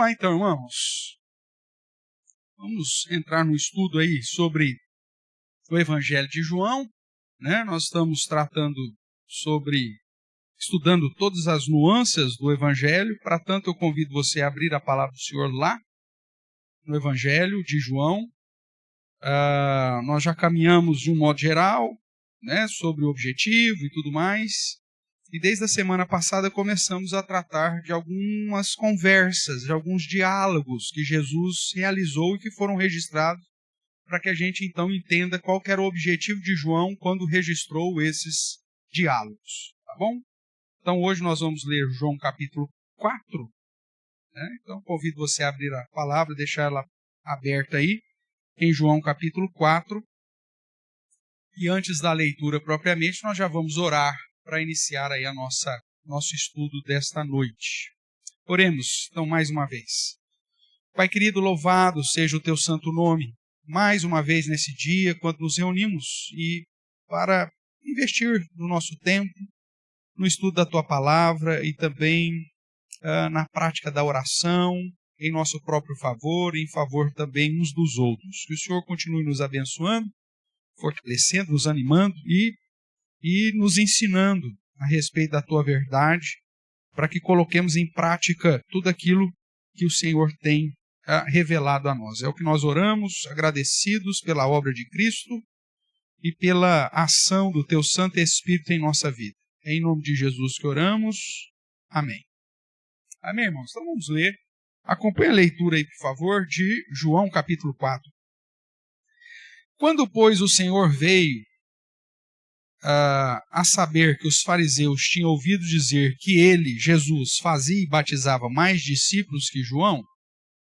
Vamos lá então, irmãos. Vamos entrar no estudo aí sobre o Evangelho de João, né? Nós estamos estudando todas as nuances do Evangelho. Para tanto, eu convido você a abrir a palavra do Senhor lá no Evangelho de João. Nós já caminhamos de um modo geral, né, sobre o objetivo e tudo mais. E desde a semana passada começamos a tratar de algumas conversas, de alguns diálogos que Jesus realizou e que foram registrados, para que a gente então entenda qual que era o objetivo de João quando registrou esses diálogos, tá bom? Então hoje nós vamos ler João capítulo 4, né? Então convido você a abrir a palavra, deixar ela aberta aí, em João capítulo 4. E antes da leitura propriamente, nós já vamos orar para iniciar aí nosso estudo desta noite. Oremos, então, mais uma vez. Pai querido, louvado seja o teu santo nome, mais uma vez nesse dia, quando nos reunimos e para investir no nosso tempo, no estudo da tua palavra e também na prática da oração, em nosso próprio favor e em favor também uns dos outros. Que o Senhor continue nos abençoando, fortalecendo, nos animando e nos ensinando a respeito da tua verdade, para que coloquemos em prática tudo aquilo que o Senhor tem revelado a nós. É o que nós oramos, agradecidos pela obra de Cristo e pela ação do teu Santo Espírito em nossa vida. É em nome de Jesus que oramos. Amém. Amém, irmãos? Então vamos ler. Acompanhe a leitura aí, por favor, de João capítulo 4. Quando, pois, o Senhor veio a saber que os fariseus tinham ouvido dizer que ele, Jesus, fazia e batizava mais discípulos que João,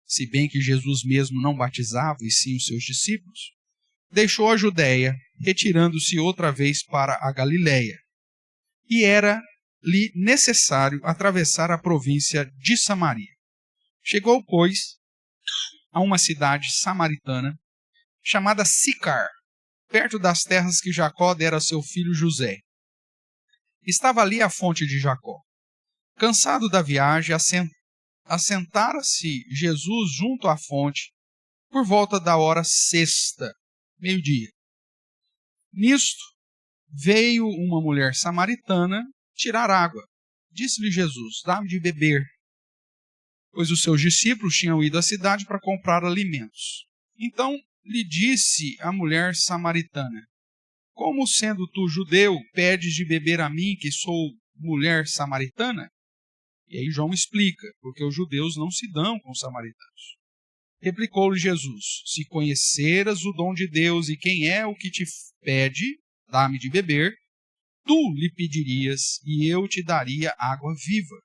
se bem que Jesus mesmo não batizava, e sim os seus discípulos, deixou a Judéia, retirando-se outra vez para a Galiléia. E era-lhe necessário atravessar a província de Samaria. Chegou, pois, a uma cidade samaritana, chamada Sicar, perto das terras que Jacó dera a seu filho José. Estava ali a fonte de Jacó. Cansado da viagem, assentara-se Jesus junto à fonte, por volta da hora sexta, meio-dia. Nisto, veio uma mulher samaritana tirar água. Disse-lhe Jesus: dá-me de beber. Pois os seus discípulos tinham ido à cidade para comprar alimentos. Então lhe disse a mulher samaritana: como sendo tu judeu, pedes de beber a mim, que sou mulher samaritana? E aí João explica, porque os judeus não se dão com os samaritanos. Replicou-lhe Jesus: se conheceras o dom de Deus e quem é o que te pede, dá-me de beber, tu lhe pedirias e eu te daria água viva.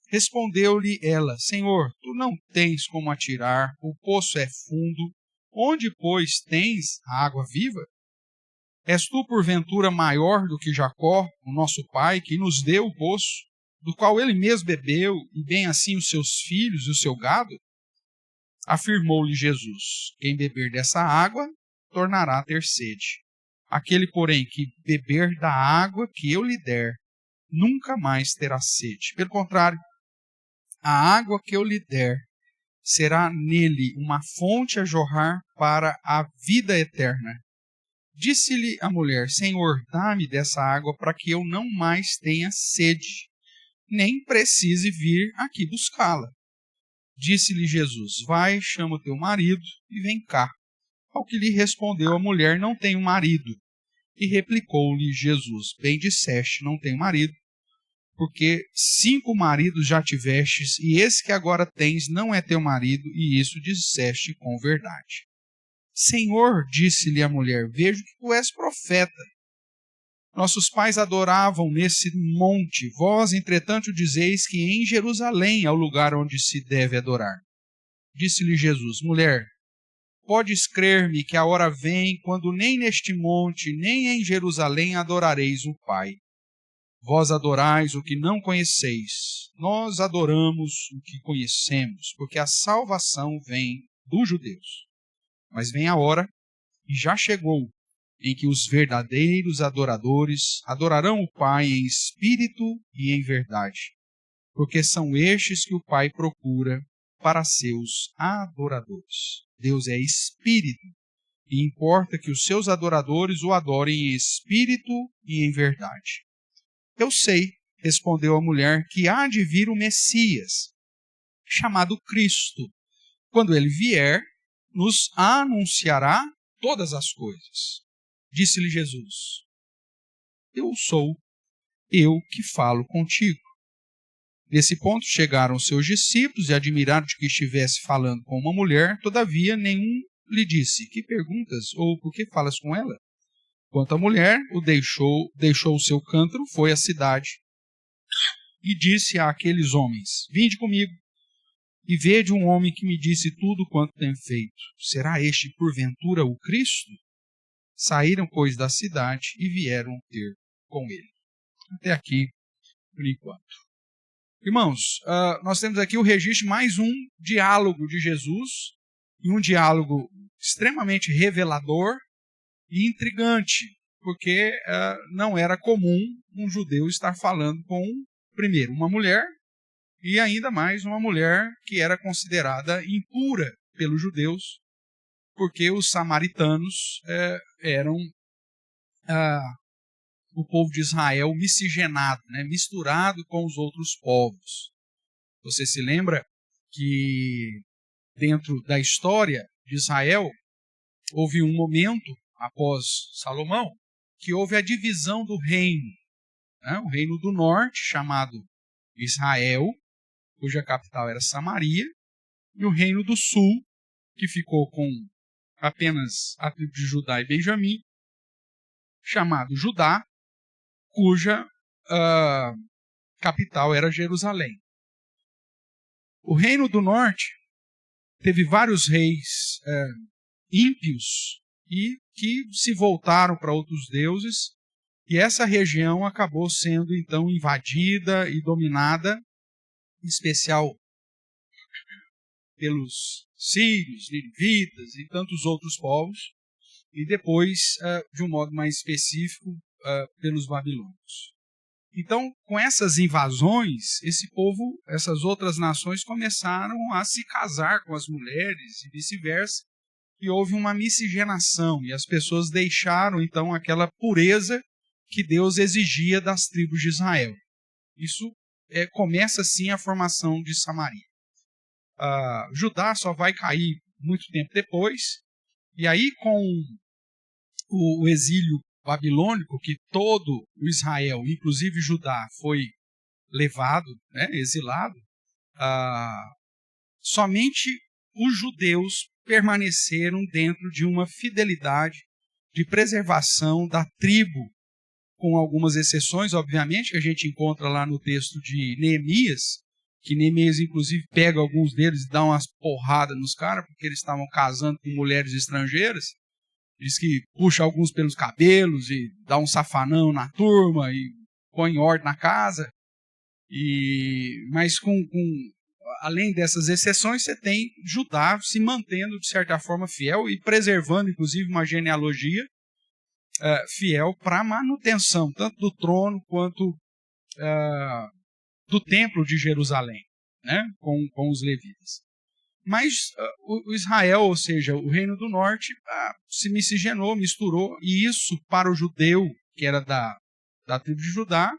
Respondeu-lhe ela: Senhor, tu não tens como atirar, o poço é fundo, onde, pois, tens a água viva? És tu, porventura, maior do que Jacó, o nosso pai, que nos deu o poço, do qual ele mesmo bebeu, e bem assim os seus filhos e o seu gado? Afirmou-lhe Jesus: quem beber dessa água, tornará a ter sede. Aquele, porém, que beber da água que eu lhe der, nunca mais terá sede. Pelo contrário, a água que eu lhe der será nele uma fonte a jorrar para a vida eterna. Disse-lhe a mulher: Senhor, dá-me dessa água para que eu não mais tenha sede, nem precise vir aqui buscá-la. Disse-lhe Jesus: vai, chama o teu marido e vem cá. Ao que lhe respondeu a mulher: não tenho marido. E replicou-lhe Jesus: bem disseste, não tenho marido, porque 5 maridos já tivestes, e esse que agora tens não é teu marido, e isso disseste com verdade. Senhor, disse-lhe a mulher, vejo que tu és profeta. Nossos pais adoravam nesse monte, vós, entretanto, dizeis que em Jerusalém é o lugar onde se deve adorar. Disse-lhe Jesus: mulher, podes crer-me que a hora vem quando nem neste monte, nem em Jerusalém adorareis o Pai. Vós adorais o que não conheceis, nós adoramos o que conhecemos, porque a salvação vem dos judeus. Mas vem a hora, e já chegou, em que os verdadeiros adoradores adorarão o Pai em espírito e em verdade, porque são estes que o Pai procura. para seus adoradores. Deus é espírito, e importa que os seus adoradores o adorem em espírito e em verdade. Eu sei, respondeu a mulher, que há de vir o Messias, chamado Cristo. Quando ele vier, nos anunciará todas as coisas. Disse-lhe Jesus: eu sou eu que falo contigo. Nesse ponto chegaram seus discípulos e admiraram de que estivesse falando com uma mulher, todavia nenhum lhe disse: que perguntas ou por que falas com ela? Quanto à mulher, deixou o seu cântaro, foi à cidade e disse àqueles homens: vinde comigo e vede um homem que me disse tudo quanto tem feito. Será este porventura o Cristo? Saíram, pois, da cidade e vieram ter com ele. Até aqui, por enquanto. Irmãos, nós temos aqui o registro de mais um diálogo de Jesus, e um diálogo extremamente revelador e intrigante, porque não era comum um judeu estar falando com, primeiro, uma mulher, e ainda mais uma mulher que era considerada impura pelos judeus, porque os samaritanos eram o povo de Israel miscigenado, né, misturado com os outros povos. Você se lembra que dentro da história de Israel houve um momento, após Salomão, que houve a divisão do reino. Né? O reino do norte, chamado Israel, cuja capital era Samaria, e o reino do sul, que ficou com apenas a tribo de Judá e Benjamim, chamado Judá, cuja capital era Jerusalém. O reino do norte teve vários reis ímpios e que se voltaram para outros deuses, e essa região acabou sendo então invadida e dominada, em especial pelos sírios, ninivitas e tantos outros povos, e depois, de um modo mais específico, pelos babilônios. Então, com essas invasões, esse povo, essas outras nações começaram a se casar com as mulheres e vice-versa, e houve uma miscigenação, e as pessoas deixaram então aquela pureza que Deus exigia das tribos de Israel. Isso começa assim a formação de Samaria. Judá só vai cair muito tempo depois, e aí com o exílio babilônico, que todo o Israel, inclusive Judá, foi levado, né, exilado, somente os judeus permaneceram dentro de uma fidelidade de preservação da tribo, com algumas exceções, obviamente, que a gente encontra lá no texto de Neemias, que Neemias, inclusive, pega alguns deles e dá umas porradas nos caras, porque eles estavam casando com mulheres estrangeiras. Diz que puxa alguns pelos cabelos e dá um safanão na turma e põe ordem na casa. Mas além dessas exceções, você tem Judá se mantendo, de certa forma, fiel e preservando, inclusive, uma genealogia fiel para a manutenção, tanto do trono quanto do templo de Jerusalém, né, com os levitas. Mas o Israel, ou seja, o reino do norte, se miscigenou, misturou, e isso para o judeu, que era da tribo de Judá,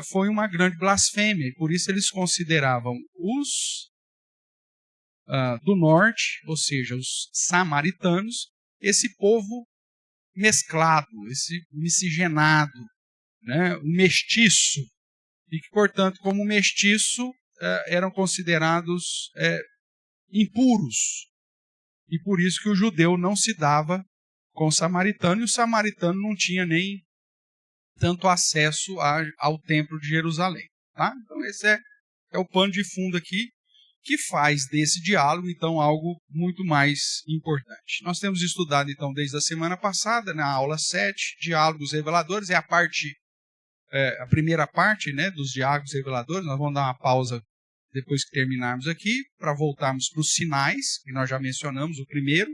foi uma grande blasfêmia, e por isso eles consideravam os do norte, ou seja, os samaritanos, esse povo mesclado, esse miscigenado, né, o mestiço, e que, portanto, como mestiço, eram considerados impuros, e por isso que o judeu não se dava com o samaritano, e o samaritano não tinha nem tanto acesso ao templo de Jerusalém. Tá? Então esse é o pano de fundo aqui, que faz desse diálogo, então, algo muito mais importante. Nós temos estudado, então, desde a semana passada, na aula 7, diálogos reveladores, é a primeira parte, né, dos diálogos reveladores. Nós vamos dar uma pausa depois que terminarmos aqui, para voltarmos para os sinais, que nós já mencionamos, o primeiro,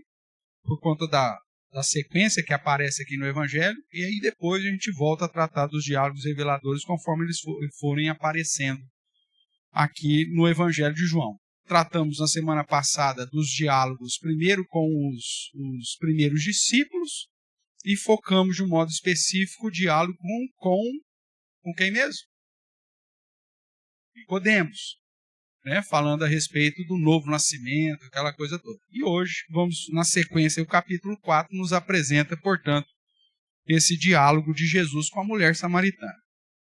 por conta da sequência que aparece aqui no Evangelho, e aí depois a gente volta a tratar dos diálogos reveladores conforme eles forem aparecendo aqui no Evangelho de João. tratamos na semana passada dos diálogos, primeiro com os primeiros discípulos, e focamos de um modo específico o diálogo com quem mesmo? Nicodemos, né? Falando a respeito do novo nascimento, aquela coisa toda. E hoje, vamos na sequência, o capítulo 4 nos apresenta, portanto, esse diálogo de Jesus com a mulher samaritana.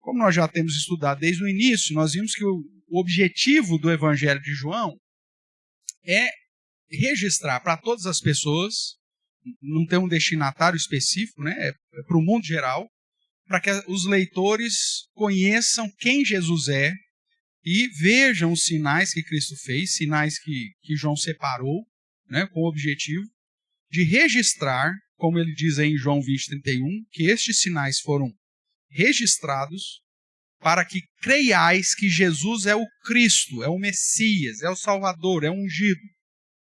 Como nós já temos estudado desde o início, nós vimos que o objetivo do Evangelho de João é registrar para todas as pessoas, não tem um destinatário específico, né? É para o mundo geral, para que os leitores conheçam quem Jesus é e vejam os sinais que Cristo fez, sinais que João separou, né? Com o objetivo de registrar, como ele diz aí em João 20:31, que estes sinais foram registrados para que creiais que Jesus é o Cristo, é o Messias, é o Salvador, é o ungido,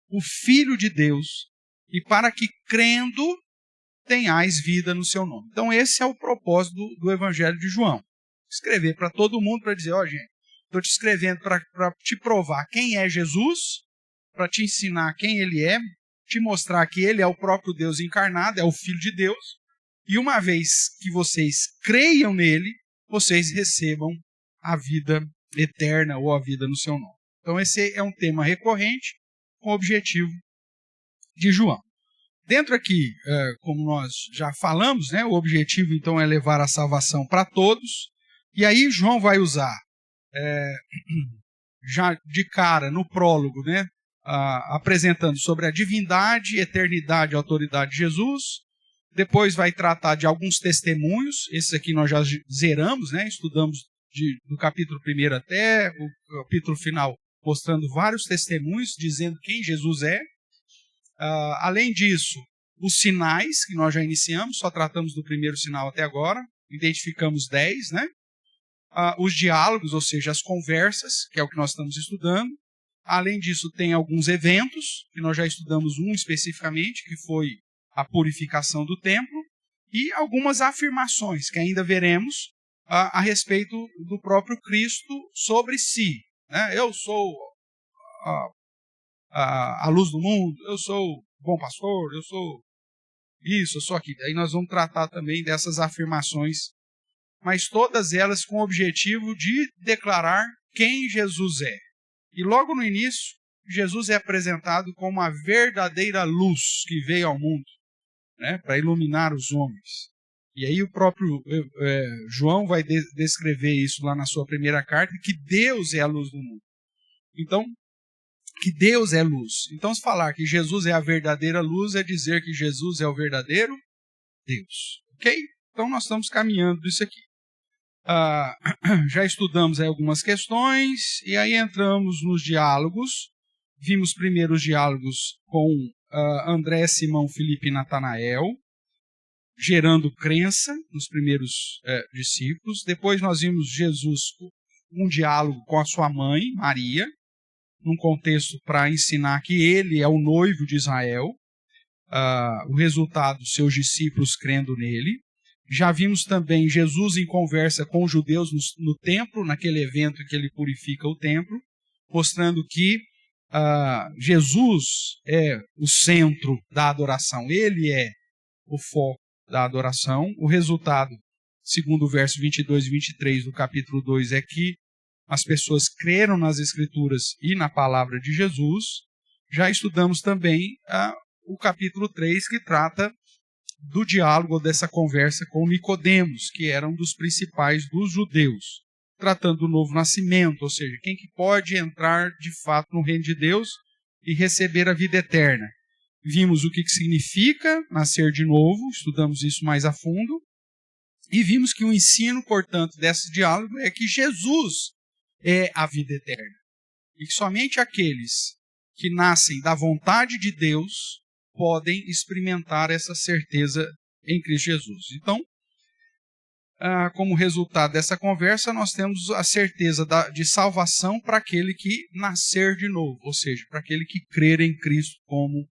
o Filho de Deus, e para que crendo tenhais vida no seu nome. Então esse é o propósito do Evangelho de João. Escrever para todo mundo, para dizer, gente, estou te escrevendo para te provar quem é Jesus, para te ensinar quem ele é, te mostrar que ele é o próprio Deus encarnado, é o Filho de Deus, e uma vez que vocês creiam nele, vocês recebam a vida eterna ou a vida no seu nome. Então esse é um tema recorrente com o objetivo de João. Dentro aqui, como nós já falamos, né, o objetivo então é levar a salvação para todos, e aí João vai usar, já de cara no prólogo, né, apresentando sobre a divindade, eternidade e autoridade de Jesus. Depois vai tratar de alguns testemunhos, esses aqui nós já zeramos, né, estudamos do capítulo 1 até o capítulo final, mostrando vários testemunhos, dizendo quem Jesus é. Além disso, os sinais, que nós já iniciamos, só tratamos do primeiro sinal até agora, identificamos 10, né? Os diálogos, ou seja, as conversas, que é o que nós estamos estudando. Além disso, tem alguns eventos, que nós já estudamos um especificamente, que foi a purificação do templo, e algumas afirmações, que ainda veremos a respeito do próprio Cristo sobre si. Né? Eu sou a luz do mundo, eu sou o bom pastor, eu sou isso, eu sou aquilo. Aí nós vamos tratar também dessas afirmações, mas todas elas com o objetivo de declarar quem Jesus é. E logo no início, Jesus é apresentado como a verdadeira luz que veio ao mundo, né, para iluminar os homens. E aí o próprio João vai descrever isso lá na sua primeira carta, que Deus é a luz do mundo. Então, que Deus é luz. Então, se falar que Jesus é a verdadeira luz, é dizer que Jesus é o verdadeiro Deus. Ok? Então, nós estamos caminhando disso aqui. Já estudamos aí algumas questões, e aí entramos nos diálogos. Vimos primeiro os diálogos com André, Simão, Filipe e Natanael, gerando crença nos primeiros discípulos. Depois nós vimos Jesus, um diálogo com a sua mãe, Maria, num contexto para ensinar que ele é o noivo de Israel, o resultado dos seus discípulos crendo nele. Já vimos também Jesus em conversa com os judeus no templo, naquele evento em que ele purifica o templo, mostrando que Jesus é o centro da adoração, ele é o foco da adoração. O resultado, segundo o verso 22 e 23 do capítulo 2, é que as pessoas creram nas Escrituras e na palavra de Jesus. Já estudamos também o capítulo 3, que trata do diálogo, dessa conversa com Nicodemos, que era um dos principais dos judeus, tratando do novo nascimento, ou seja, quem que pode entrar de fato no reino de Deus e receber a vida eterna. Vimos o que significa nascer de novo, estudamos isso mais a fundo, e vimos que o ensino, portanto, desse diálogo é que Jesus é a vida eterna, e que somente aqueles que nascem da vontade de Deus podem experimentar essa certeza em Cristo Jesus. Então, como resultado dessa conversa, nós temos a certeza de salvação para aquele que nascer de novo, ou seja, para aquele que crer em Cristo como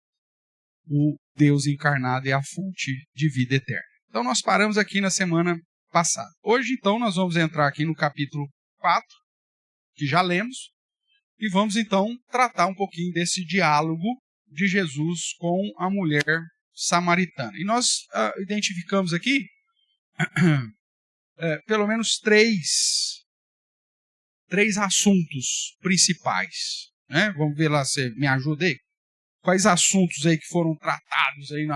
o Deus encarnado e a fonte de vida eterna. Então, nós paramos aqui na semana passada. Hoje, então, nós vamos entrar aqui no capítulo 4, que já lemos, E vamos então tratar um pouquinho desse diálogo de Jesus com a mulher samaritana. E nós identificamos aqui pelo menos três assuntos principais. Né? Vamos ver lá, você me ajuda aí? Quais assuntos aí que foram tratados aí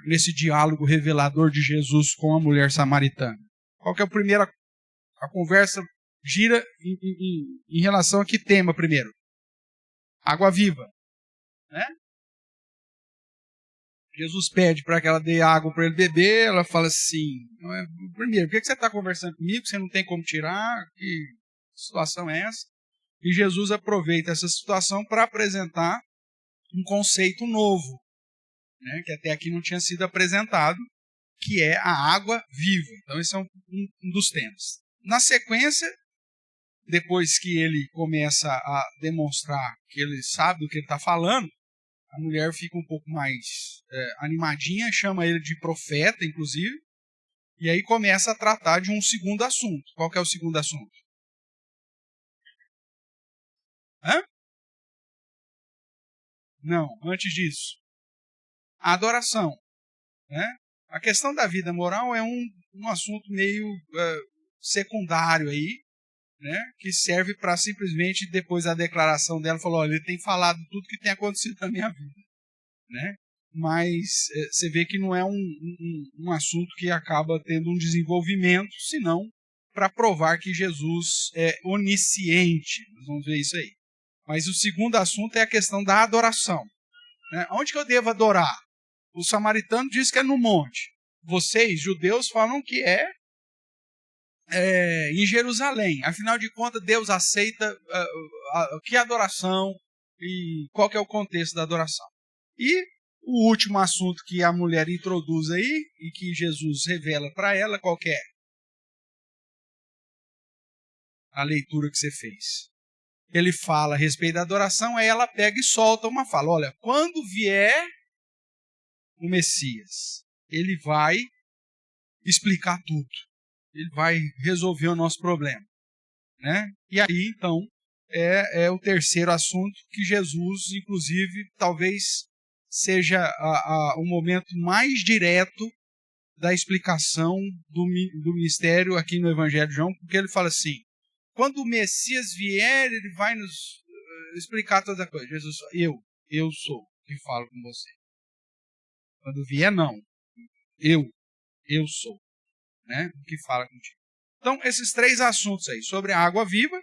nesse diálogo revelador de Jesus com a mulher samaritana? Qual que é a primeira? A conversa gira em relação a que tema primeiro? Água viva. Né? Jesus pede para que ela dê água para ele beber, ela fala assim, primeiro, por que você está conversando comigo? Você não tem como tirar? Que situação é essa? E Jesus aproveita essa situação para apresentar um conceito novo, né, que até aqui não tinha sido apresentado, que é a água viva. Então esse é um dos temas. Na sequência, depois que ele começa a demonstrar que ele sabe do que ele está falando, a mulher fica um pouco mais animadinha, chama ele de profeta, inclusive, e aí começa a tratar de um segundo assunto. Qual que é o segundo assunto? Não, antes disso. A adoração. Né? A questão da vida moral é um assunto meio secundário aí, né? Que serve para simplesmente, depois da declaração dela, falar, olha, ele tem falado tudo que tem acontecido na minha vida. Né? Mas você vê que não é um assunto que acaba tendo um desenvolvimento, senão para provar que Jesus é onisciente. Nós vamos ver isso aí. Mas o segundo assunto é a questão da adoração. Né? Onde que eu devo adorar? O samaritano diz que é no monte. Vocês, judeus, falam que é em Jerusalém. Afinal de contas, Deus aceita que adoração e qual que é o contexto da adoração. E o último assunto que a mulher introduz aí e que Jesus revela para ela, qual que é? A leitura que você fez. Ele fala a respeito da adoração, aí ela pega e solta uma fala. Olha, quando vier o Messias, ele vai explicar tudo. Ele vai resolver o nosso problema. Né? E aí, então, é o terceiro assunto que Jesus, inclusive, talvez seja o momento mais direto da explicação do ministério aqui no Evangelho de João, porque ele fala assim, quando o Messias vier, ele vai nos explicar toda a coisa. Jesus fala, eu sou que falo com você. Quando vier, não. Eu sou, né, o que fala contigo. Então, esses três assuntos aí, sobre a água viva,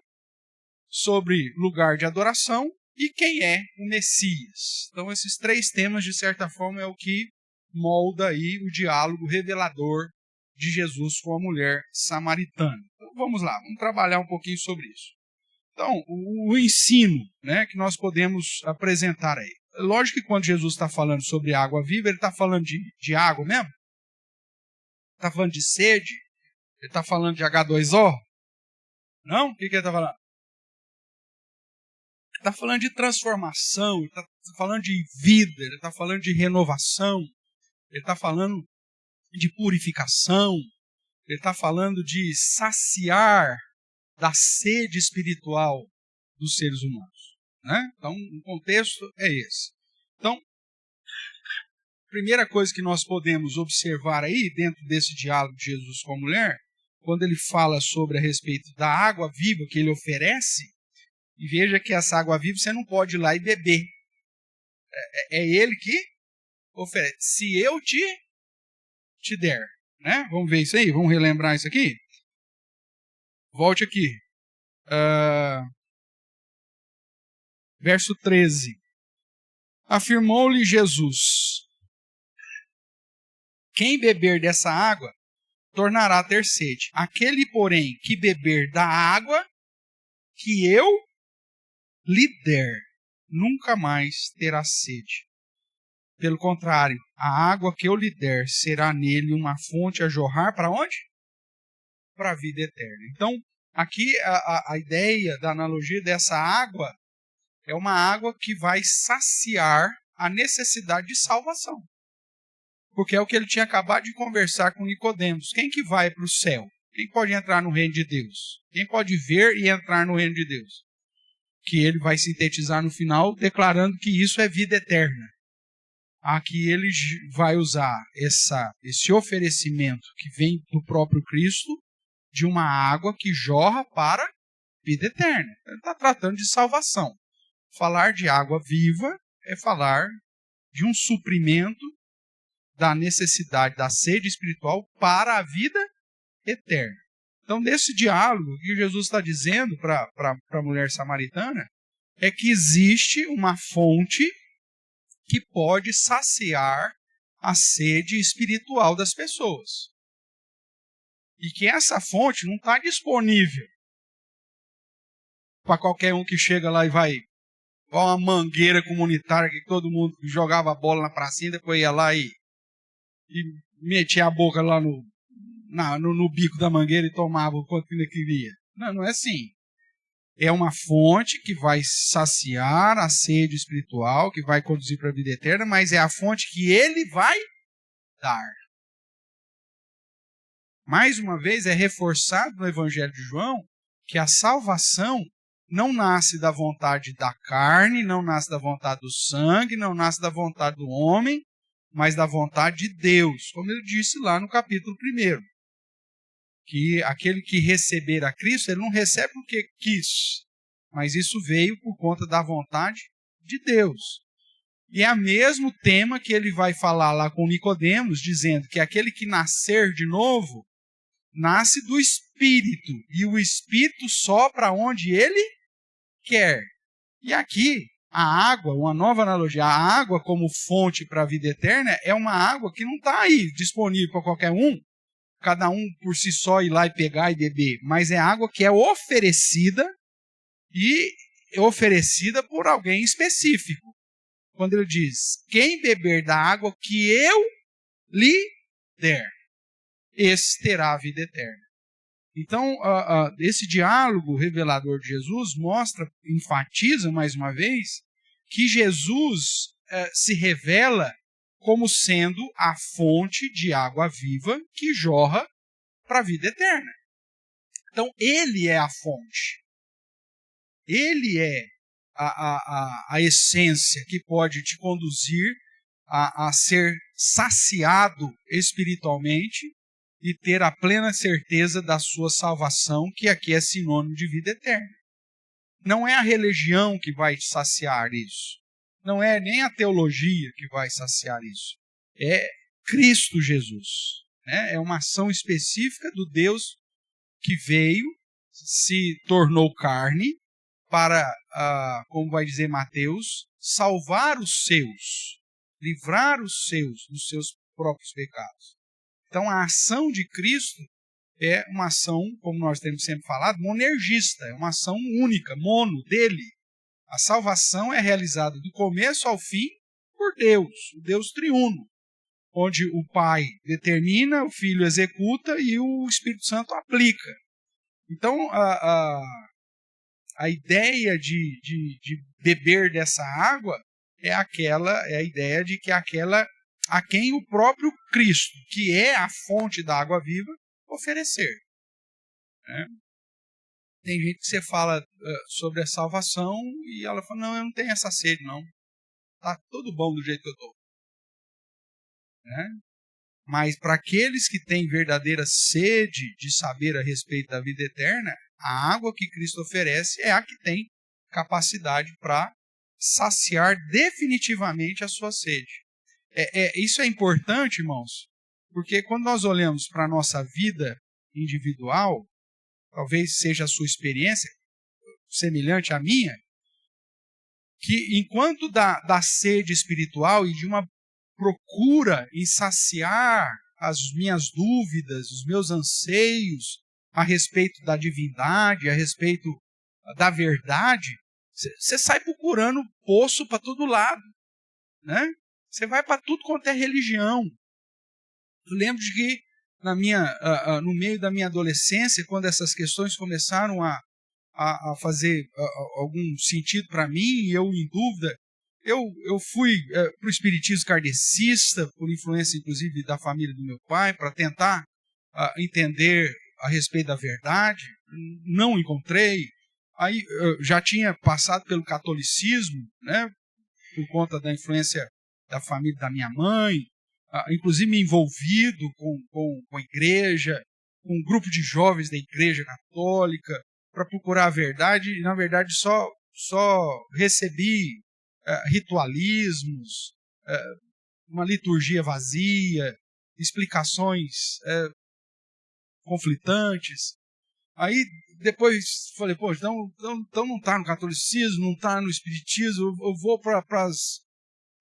sobre lugar de adoração e quem é o Messias. Então, esses três temas, de certa forma, é o que molda aí o diálogo revelador de Jesus com a mulher samaritana. Então, vamos lá, vamos trabalhar um pouquinho sobre isso. Então, o ensino, né, que nós podemos apresentar aí. Lógico que quando Jesus está falando sobre água viva, ele está falando de água mesmo? Está falando de sede? Ele está falando de H2O? Não? O que ele está falando? Ele está falando de transformação, ele está falando de vida, ele está falando de renovação, ele está falando de purificação, ele está falando de saciar da sede espiritual dos seres humanos. Né? Então, o contexto é esse. Então, a primeira coisa que nós podemos observar aí, dentro desse diálogo de Jesus com a mulher, quando ele fala sobre a respeito da água viva que ele oferece, e veja que essa água viva você não pode ir lá e beber. É ele que oferece. Se eu te der. Né? Vamos ver isso aí? Vamos relembrar isso aqui? Volte aqui. Verso 13. Afirmou-lhe Jesus: quem beber dessa água tornará a ter sede. Aquele, porém, que beber da água que eu lhe der, nunca mais terá sede. Pelo contrário, a água que eu lhe der será nele uma fonte a jorrar para onde? Para a vida eterna. Então, aqui a ideia da analogia dessa água é uma água que vai saciar a necessidade de salvação. Porque é o que ele tinha acabado de conversar com Nicodemos. Quem que vai para o céu? Quem pode entrar no reino de Deus? Quem pode ver e entrar no reino de Deus? que ele vai sintetizar no final, declarando que isso é vida eterna. Aqui ele vai usar esse oferecimento que vem do próprio Cristo, de uma água que jorra para a vida eterna. Ele está tratando de salvação. Falar de água viva é falar de um suprimento da necessidade da sede espiritual para a vida eterna. Então, nesse diálogo, o que Jesus está dizendo para a mulher samaritana é que existe uma fonte que pode saciar a sede espiritual das pessoas. E que essa fonte não está disponível para qualquer um que chega lá e vai uma mangueira comunitária que todo mundo jogava a bola na pracinha, depois ia lá e metia a boca lá no bico da mangueira e tomava o quanto ele queria. Não é assim. É uma fonte que vai saciar a sede espiritual, que vai conduzir para a vida eterna, mas é a fonte que ele vai dar. Mais uma vez, é reforçado no Evangelho de João que a salvação não nasce da vontade da carne, não nasce da vontade do sangue, não nasce da vontade do homem, mas da vontade de Deus, como ele disse lá no capítulo 1. Que aquele que receber a Cristo, ele não recebe porque quis, mas isso veio por conta da vontade de Deus. E é o mesmo tema que ele vai falar lá com Nicodemos, dizendo que aquele que nascer de novo, nasce do Espírito, e o Espírito sopra onde ele quer. E aqui, a água, uma nova analogia, a água como fonte para a vida eterna é uma água que não está aí disponível para qualquer um, cada um por si só ir lá e pegar e beber, mas é água que é oferecida e oferecida por alguém específico. Quando ele diz, quem beber da água que eu lhe der, esse terá a vida eterna. Então, esse diálogo revelador de Jesus enfatiza mais uma vez, que Jesus se revela como sendo a fonte de água viva que jorra para a vida eterna. Então, ele é a fonte. Ele é a essência que pode te conduzir a ser saciado espiritualmente e ter a plena certeza da sua salvação, que aqui é sinônimo de vida eterna. Não é a religião que vai te saciar isso. Não é nem a teologia que vai saciar isso. É Cristo Jesus. Né? É uma ação específica do Deus que veio, se tornou carne, para, como vai dizer Mateus, salvar os seus, livrar os seus dos seus próprios pecados. Então, a ação de Cristo é uma ação, como nós temos sempre falado, monergista, é uma ação única, mono, dele. A salvação é realizada do começo ao fim por Deus, o Deus triuno, onde o Pai determina, o Filho executa e o Espírito Santo aplica. Então, a ideia de beber dessa água é a ideia de que aquela a quem o próprio Cristo, que é a fonte da água viva, oferecer. Né? Tem gente que você fala sobre a salvação e ela fala, não, eu não tenho essa sede, não. Está tudo bom do jeito que eu estou. Né? Mas para aqueles que têm verdadeira sede de saber a respeito da vida eterna, a água que Cristo oferece é a que tem capacidade para saciar definitivamente a sua sede. Isso é importante, irmãos, porque quando nós olhamos para a nossa vida individual, talvez seja a sua experiência semelhante à minha, que enquanto da sede espiritual e de uma procura em saciar as minhas dúvidas, os meus anseios a respeito da divindade, a respeito da verdade, você sai procurando poço para todo lado, né? Você vai para tudo quanto é religião. Eu lembro de que no meio da minha adolescência, quando essas questões começaram a fazer algum sentido para mim, e eu em dúvida, eu fui para o espiritismo kardecista, por influência inclusive da família do meu pai, para tentar entender a respeito da verdade. Não encontrei. Aí eu já tinha passado pelo catolicismo, né, por conta da influência da família da minha mãe, inclusive me envolvido com a igreja, com um grupo de jovens da igreja católica, para procurar a verdade, e na verdade só recebi ritualismos, uma liturgia vazia, explicações conflitantes. Aí depois falei, pô, então não está no catolicismo, não está no espiritismo, eu vou para as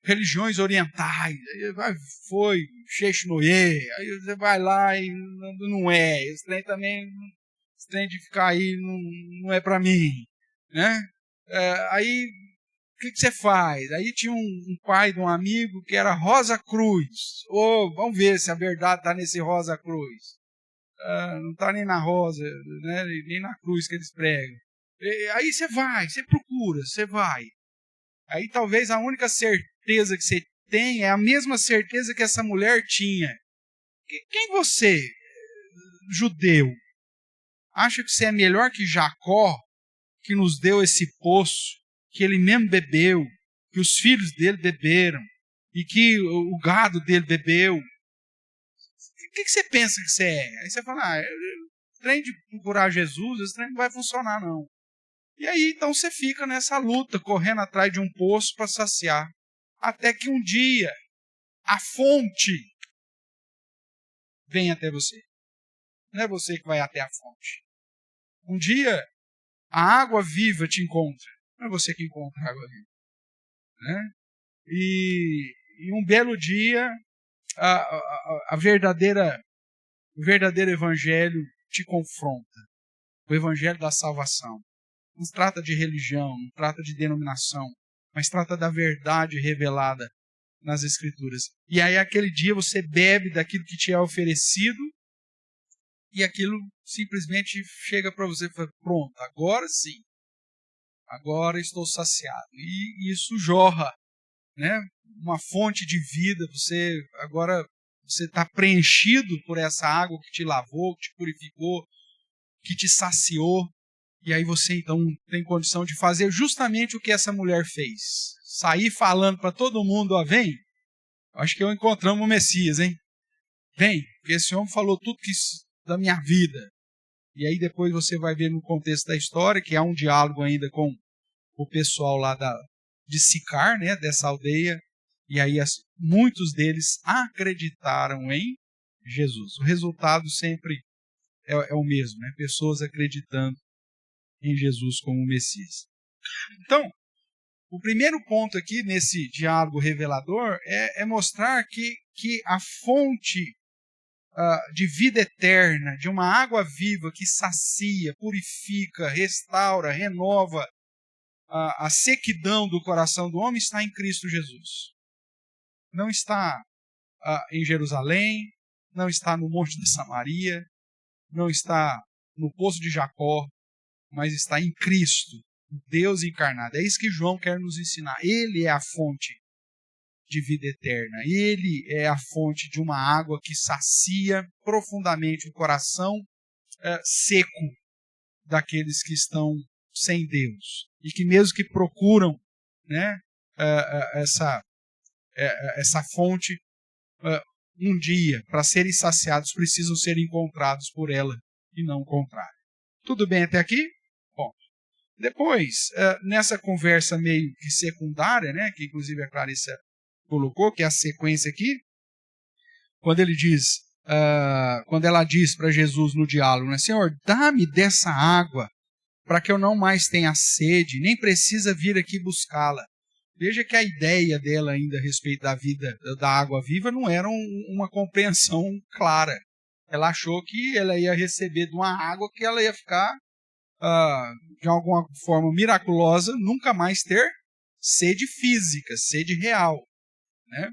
religiões orientais. Aí foi Sheshnoye, aí você vai lá e não é. Esse trem também, esse trem de ficar aí não é para mim, né? Aí o que você faz? Aí tinha um pai de um amigo que era Rosa Cruz. Vamos ver se a verdade está nesse Rosa Cruz. Não está nem na rosa, né, nem na cruz que eles pregam. Aí você vai, você procura, você vai. Aí talvez a única certeza que você tem é a mesma certeza que essa mulher tinha. Quem você, judeu, acha que você é melhor que Jacó, que nos deu esse poço, que ele mesmo bebeu, que os filhos dele beberam, e que o gado dele bebeu? O que você pensa que você é? Aí você fala, trem de procurar Jesus, esse trem não vai funcionar não. E aí então você fica nessa luta, correndo atrás de um poço para saciar. Até que um dia, a fonte vem até você. Não é você que vai até a fonte. Um dia, a água viva te encontra. Não é você que encontra a água viva. Né? E um belo dia, o verdadeiro evangelho te confronta. O evangelho da salvação. Não trata de religião, não trata de denominação, mas trata da verdade revelada nas Escrituras. E aí, aquele dia, você bebe daquilo que te é oferecido e aquilo simplesmente chega para você e fala, pronto, agora sim, agora estou saciado. E isso jorra, né? Uma fonte de vida, agora você está preenchido por essa água que te lavou, que te purificou, que te saciou. E aí você então tem condição de fazer justamente o que essa mulher fez. Sair falando para todo mundo, vem. Acho que encontramos o Messias, hein? Vem, porque esse homem falou tudo da minha vida. E aí depois você vai ver no contexto da história que há um diálogo ainda com o pessoal lá de Sicar, né, dessa aldeia. E aí muitos deles acreditaram em Jesus. O resultado sempre é o mesmo, né? Pessoas acreditando em Jesus como Messias. Então, o primeiro ponto aqui nesse diálogo revelador é mostrar que a fonte de vida eterna, de uma água viva que sacia, purifica, restaura, renova a sequidão do coração do homem está em Cristo Jesus. Não está em Jerusalém, não está no Monte da Samaria, não está no Poço de Jacó, mas está em Cristo, Deus encarnado. É isso que João quer nos ensinar. Ele é a fonte de vida eterna. Ele é a fonte de uma água que sacia profundamente o coração seco daqueles que estão sem Deus. E que mesmo que procuram, né, essa fonte, um dia, para serem saciados, precisam ser encontrados por ela e não o contrário. Tudo bem até aqui? Bom, depois, nessa conversa meio que secundária, né, que inclusive a Clarissa colocou, que é a sequência aqui, quando ela diz para Jesus no diálogo, né, Senhor, dá-me dessa água para que eu não mais tenha sede, nem precisa vir aqui buscá-la. Veja que a ideia dela ainda a respeito da vida, da água viva, não era uma compreensão clara. Ela achou que ela ia receber de uma água que ela ia ficar, de alguma forma miraculosa, nunca mais ter sede física, sede real. Né?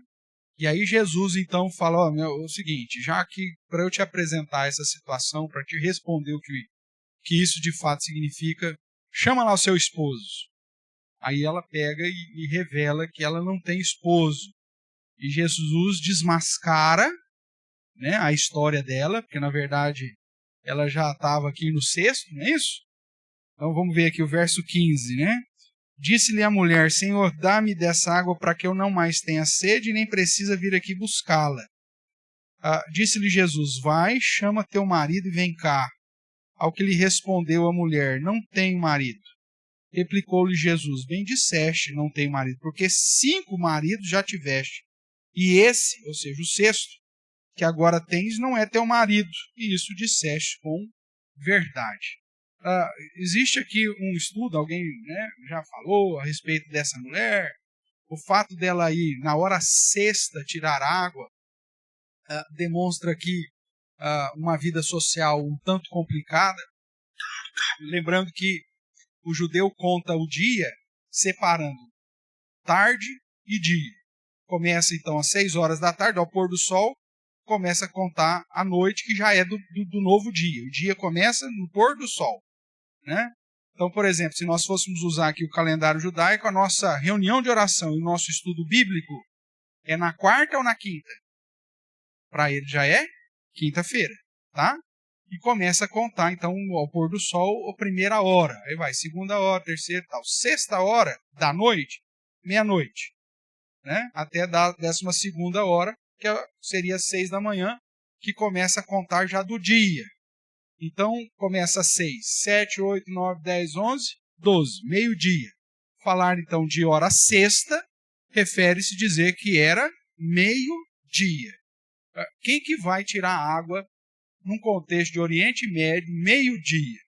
E aí Jesus então fala, o seguinte, já que para eu te apresentar essa situação, para te responder o que isso de fato significa, chama lá o seu esposo. Aí ela pega e revela que ela não tem esposo. E Jesus desmascara, né, a história dela, porque na verdade ela já estava aqui no sexto, não é isso? Então vamos ver aqui o verso 15, né? Disse-lhe a mulher: Senhor, dá-me dessa água para que eu não mais tenha sede e nem precisa vir aqui buscá-la. Disse-lhe Jesus: vai, chama teu marido e vem cá. Ao que lhe respondeu a mulher: não tenho marido. Replicou-lhe Jesus: bem disseste, não tenho marido, porque 5 maridos já tiveste, e esse, ou seja, o 6º, que agora tens, não é teu marido, e isso disseste com verdade. Existe aqui um estudo, alguém, né, já falou a respeito dessa mulher, o fato dela ir na hora sexta tirar água, demonstra aqui uma vida social um tanto complicada, lembrando que o judeu conta o dia separando tarde e dia. Começa então às 6 horas da tarde, ao pôr do sol, começa a contar a noite, que já é do novo dia. O dia começa no pôr do sol, né? Então, por exemplo, se nós fôssemos usar aqui o calendário judaico, a nossa reunião de oração e o nosso estudo bíblico é na quarta ou na quinta? Para ele já é quinta-feira, tá? E começa a contar, então, ao pôr do sol, a primeira hora. Aí vai, segunda hora, terceira e tal. Sexta hora da noite, meia-noite, né? Até da 12ª hora, que seria 6 da manhã, que começa a contar já do dia. Então, começa às 6, 7, 8, 9, 10, 11, 12, meio-dia. Falar, então, de hora sexta, refere-se a dizer que era meio-dia. Quem que vai tirar água num contexto de Oriente Médio, meio-dia?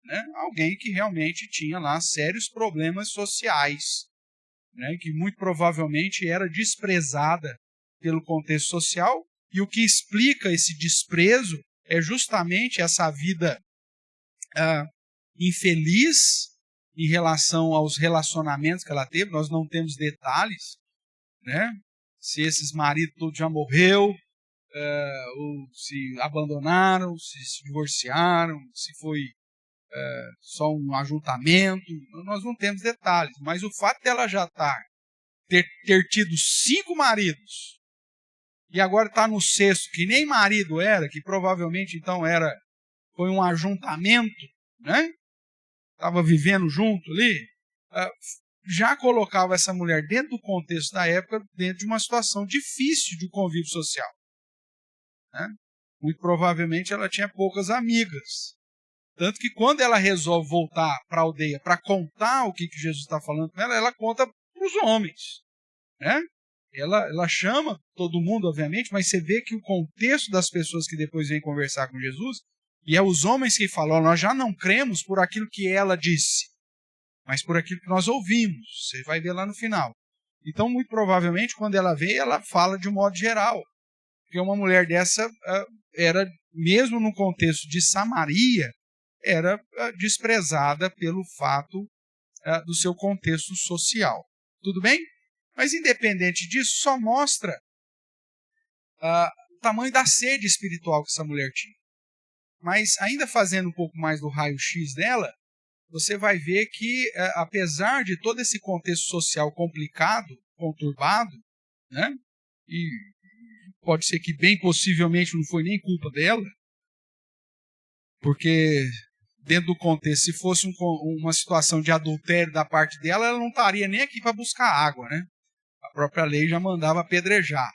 Né? Alguém que realmente tinha lá sérios problemas sociais, né? Que muito provavelmente era desprezada pelo contexto social, e o que explica esse desprezo é justamente essa vida infeliz em relação aos relacionamentos que ela teve. Nós não temos detalhes, né? Se esses maridos todos já morreu, ou se abandonaram, se divorciaram, se foi só um ajuntamento, nós não temos detalhes. Mas o fato dela já ter tido 5 maridos, e agora está no 6º, que nem marido era, que provavelmente então foi um ajuntamento, né? Estava vivendo junto ali, já colocava essa mulher dentro do contexto da época, dentro de uma situação difícil de convívio social, né? Muito provavelmente ela tinha poucas amigas. Tanto que quando ela resolve voltar para a aldeia para contar o que Jesus está falando com ela, ela conta para os homens, né? Ela chama todo mundo, obviamente, mas você vê que o contexto das pessoas que depois vêm conversar com Jesus, e é os homens que falam: nós já não cremos por aquilo que ela disse, mas por aquilo que nós ouvimos. Você vai ver lá no final. Então, muito provavelmente, quando ela vem, ela fala de um modo geral. Porque uma mulher dessa era, mesmo no contexto de Samaria, era desprezada pelo fato do seu contexto social. Tudo bem? Mas, independente disso, só mostra o tamanho da sede espiritual que essa mulher tinha. Mas, ainda fazendo um pouco mais do raio-x dela, você vai ver que, apesar de todo esse contexto social complicado, conturbado, né, e pode ser que bem possivelmente não foi nem culpa dela, porque dentro do contexto, se fosse uma situação de adultério da parte dela, ela não estaria nem aqui para buscar água, né? A própria lei já mandava apedrejar.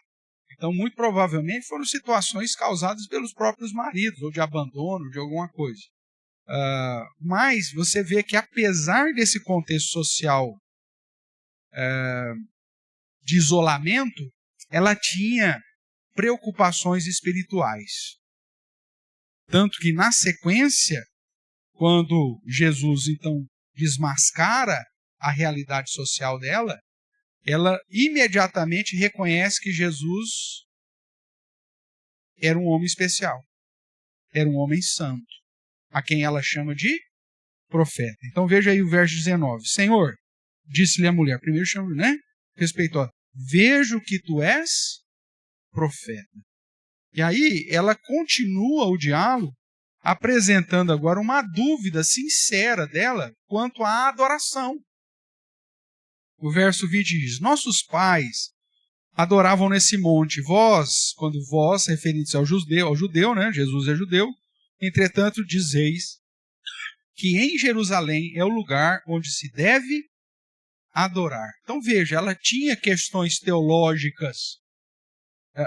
Então, muito provavelmente, foram situações causadas pelos próprios maridos, ou de abandono, de alguma coisa. Mas você vê que, apesar desse contexto social de isolamento, ela tinha preocupações espirituais. Tanto que, na sequência, quando Jesus, então, desmascara a realidade social dela, ela imediatamente reconhece que Jesus era um homem especial, era um homem santo, a quem ela chama de profeta. Então veja aí o verso 19. Senhor, disse-lhe a mulher, primeiro chama, né? Respeitou, vejo que tu és profeta. E aí ela continua o diálogo, apresentando agora uma dúvida sincera dela quanto à adoração. O verso 20 diz: nossos pais adoravam nesse monte. Vós, quando vós, referindo-se ao judeu, né? Jesus é judeu, entretanto dizeis que em Jerusalém é o lugar onde se deve adorar. Então veja, ela tinha questões teológicas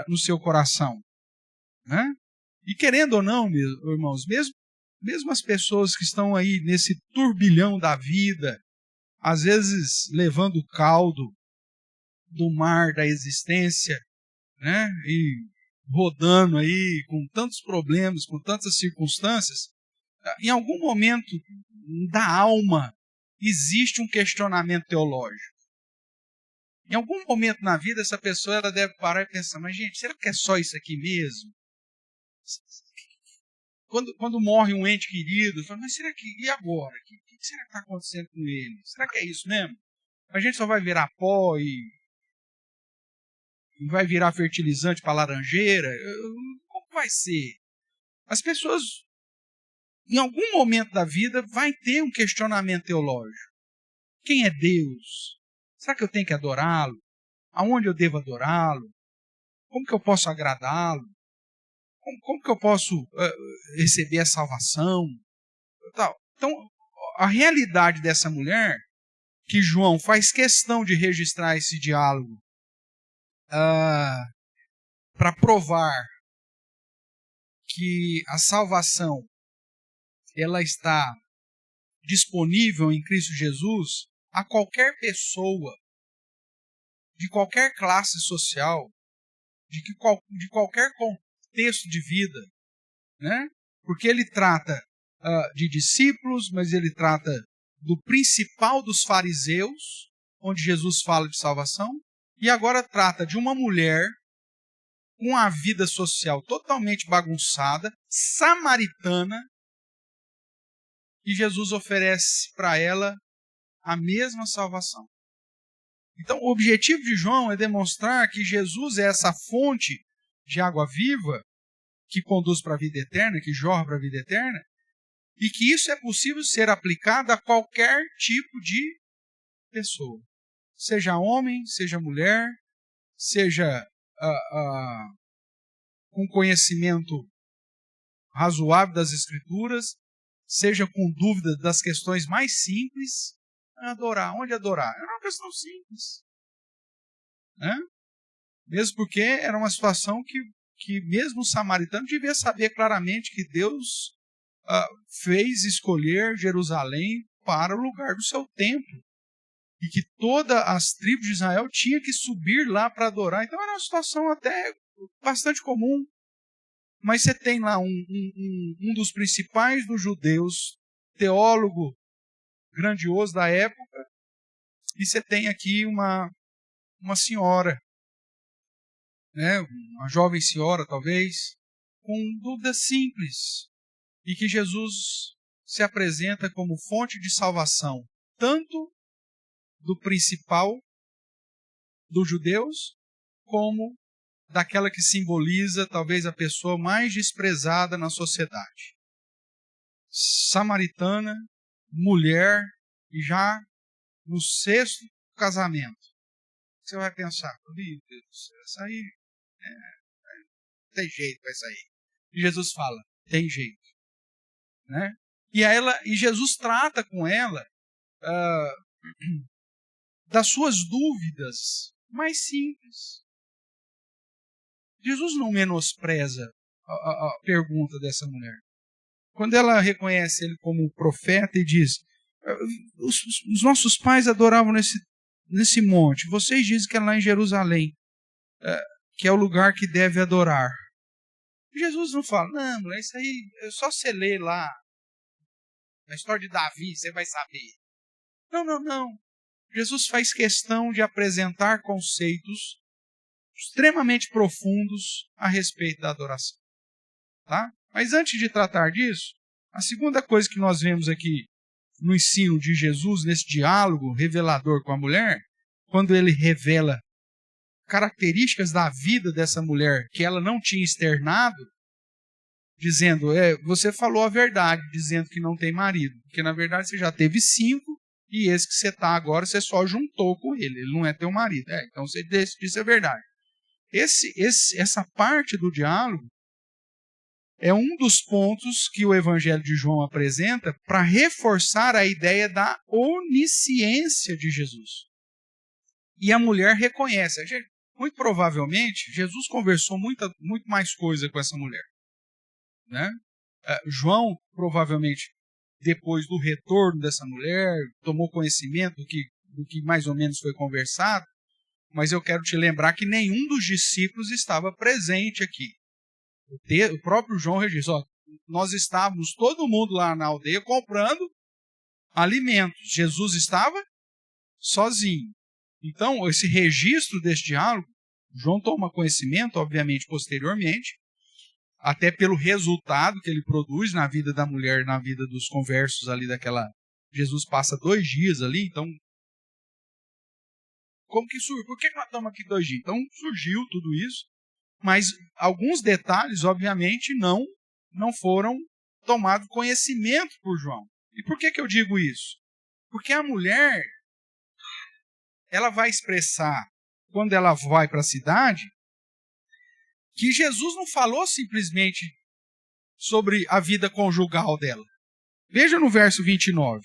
no seu coração, né? E querendo ou não, irmãos, mesmo as pessoas que estão aí nesse turbilhão da vida, às vezes levando o caldo do mar da existência, né? E rodando aí com tantos problemas, com tantas circunstâncias, em algum momento da alma existe um questionamento teológico. Em algum momento na vida essa pessoa ela deve parar e pensar, mas gente, será que é só isso aqui mesmo? Quando morre um ente querido, fala, mas será que, e agora? O que será que está acontecendo com ele? Será que é isso mesmo? A gente só vai virar pó e vai virar fertilizante para laranjeira? Como vai ser? As pessoas, em algum momento da vida, vai ter um questionamento teológico. Quem é Deus? Será que eu tenho que adorá-lo? Aonde eu devo adorá-lo? Como que eu posso agradá-lo? Como que eu posso receber a salvação? Então, a realidade dessa mulher, que João faz questão de registrar esse diálogo para provar que a salvação ela está disponível em Cristo Jesus a qualquer pessoa, de qualquer classe social, de qualquer contexto de vida, né? Porque ele trata de discípulos, mas ele trata do principal dos fariseus, onde Jesus fala de salvação, e agora trata de uma mulher com a vida social totalmente bagunçada, samaritana, e Jesus oferece para ela a mesma salvação. Então, o objetivo de João é demonstrar que Jesus é essa fonte de água viva que conduz para a vida eterna, que jorra para a vida eterna, e que isso é possível ser aplicado a qualquer tipo de pessoa. Seja homem, seja mulher, seja com conhecimento razoável das Escrituras, seja com dúvida das questões mais simples, adorar. Onde adorar? É uma questão simples. Né? Mesmo porque era uma situação que mesmo o samaritano devia saber claramente que Deus fez escolher Jerusalém para o lugar do seu templo. E que todas as tribos de Israel tinham que subir lá para adorar. Então era uma situação até bastante comum. Mas você tem lá um dos principais dos judeus, teólogo grandioso da época, e você tem aqui uma senhora, né, uma jovem senhora talvez, com dúvidas simples, e que Jesus se apresenta como fonte de salvação, tanto do principal dos judeus, como daquela que simboliza talvez a pessoa mais desprezada na sociedade. Samaritana, mulher, e já no 6º casamento. Você vai pensar, meu Deus, essa aí tem jeito, vai sair. E Jesus fala, tem jeito. Né? E Jesus trata com ela das suas dúvidas mais simples. Jesus não menospreza a pergunta dessa mulher. Quando ela reconhece ele como profeta e diz, os nossos pais adoravam nesse monte, vocês dizem que é lá em Jerusalém, que é o lugar que deve adorar. Jesus não fala, não, mulher, isso aí é só você ler lá, na história de Davi, você vai saber. Não. Jesus faz questão de apresentar conceitos extremamente profundos a respeito da adoração. Tá? Mas antes de tratar disso, a segunda coisa que nós vemos aqui no ensino de Jesus, nesse diálogo revelador com a mulher, quando ele revela características da vida dessa mulher que ela não tinha externado, dizendo, você falou a verdade, dizendo que não tem marido, porque na verdade você já teve 5, e esse que você está agora, você só juntou com ele não é teu marido. Então você disse a verdade. Essa parte do diálogo é um dos pontos que o Evangelho de João apresenta para reforçar a ideia da onisciência de Jesus. E a mulher reconhece. Muito provavelmente, Jesus conversou muito mais coisa com essa mulher. Né? João, provavelmente, depois do retorno dessa mulher, tomou conhecimento do que mais ou menos foi conversado, mas eu quero te lembrar que nenhum dos discípulos estava presente aqui. O próprio João registra, nós estávamos todo mundo lá na aldeia comprando alimentos. Jesus estava sozinho. Então, esse registro desse diálogo, João toma conhecimento, obviamente, posteriormente, até pelo resultado que ele produz na vida da mulher, na vida dos conversos ali daquela... Jesus passa 2 dias ali, então... Como que surgiu? Por que nós estamos aqui 2 dias? Então, surgiu tudo isso, mas alguns detalhes, obviamente, não foram tomados conhecimento por João. E por que eu digo isso? Porque a mulher, ela vai expressar, quando ela vai para a cidade, que Jesus não falou simplesmente sobre a vida conjugal dela. Veja no verso 29.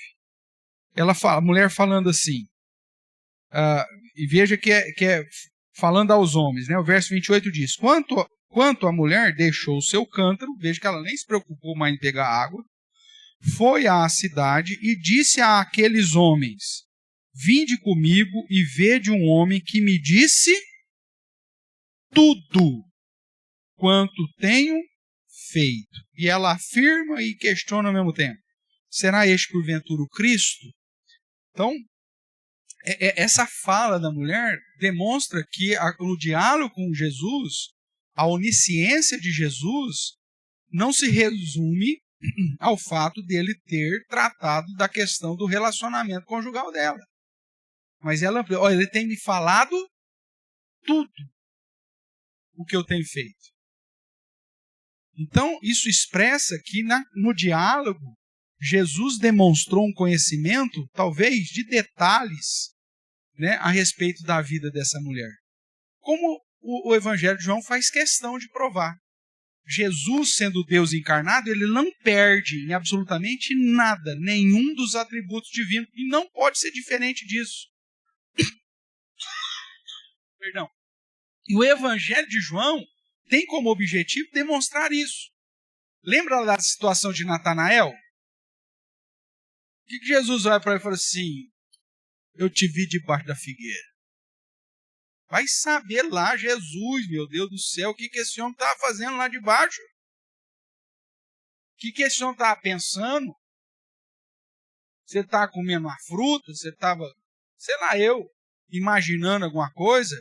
A mulher falando assim, e veja que é falando aos homens, né? O verso 28 diz, quanto a mulher deixou o seu cântaro, veja que ela nem se preocupou mais em pegar água, foi à cidade e disse àqueles homens, vinde comigo e vede um homem que me disse tudo quanto tenho feito. E ela afirma e questiona ao mesmo tempo. Será este porventura o Cristo? Então, essa fala da mulher demonstra que no diálogo com Jesus, a onisciência de Jesus não se resume ao fato dele ter tratado da questão do relacionamento conjugal dela. Mas ele tem me falado tudo o que eu tenho feito. Então, isso expressa que no diálogo, Jesus demonstrou um conhecimento, talvez, de detalhes, né, a respeito da vida dessa mulher. Como o Evangelho de João faz questão de provar. Jesus, sendo Deus encarnado, ele não perde em absolutamente nada, nenhum dos atributos divinos, e não pode ser diferente disso. Perdão. E o Evangelho de João tem como objetivo demonstrar isso. Lembra da situação de Natanael? O que Jesus vai para ele e fala assim, eu te vi debaixo da figueira. Vai saber lá, Jesus, meu Deus do céu, o que esse homem estava fazendo lá debaixo? O que esse homem estava pensando? Você estava comendo uma fruta? Você estava, sei lá, imaginando alguma coisa?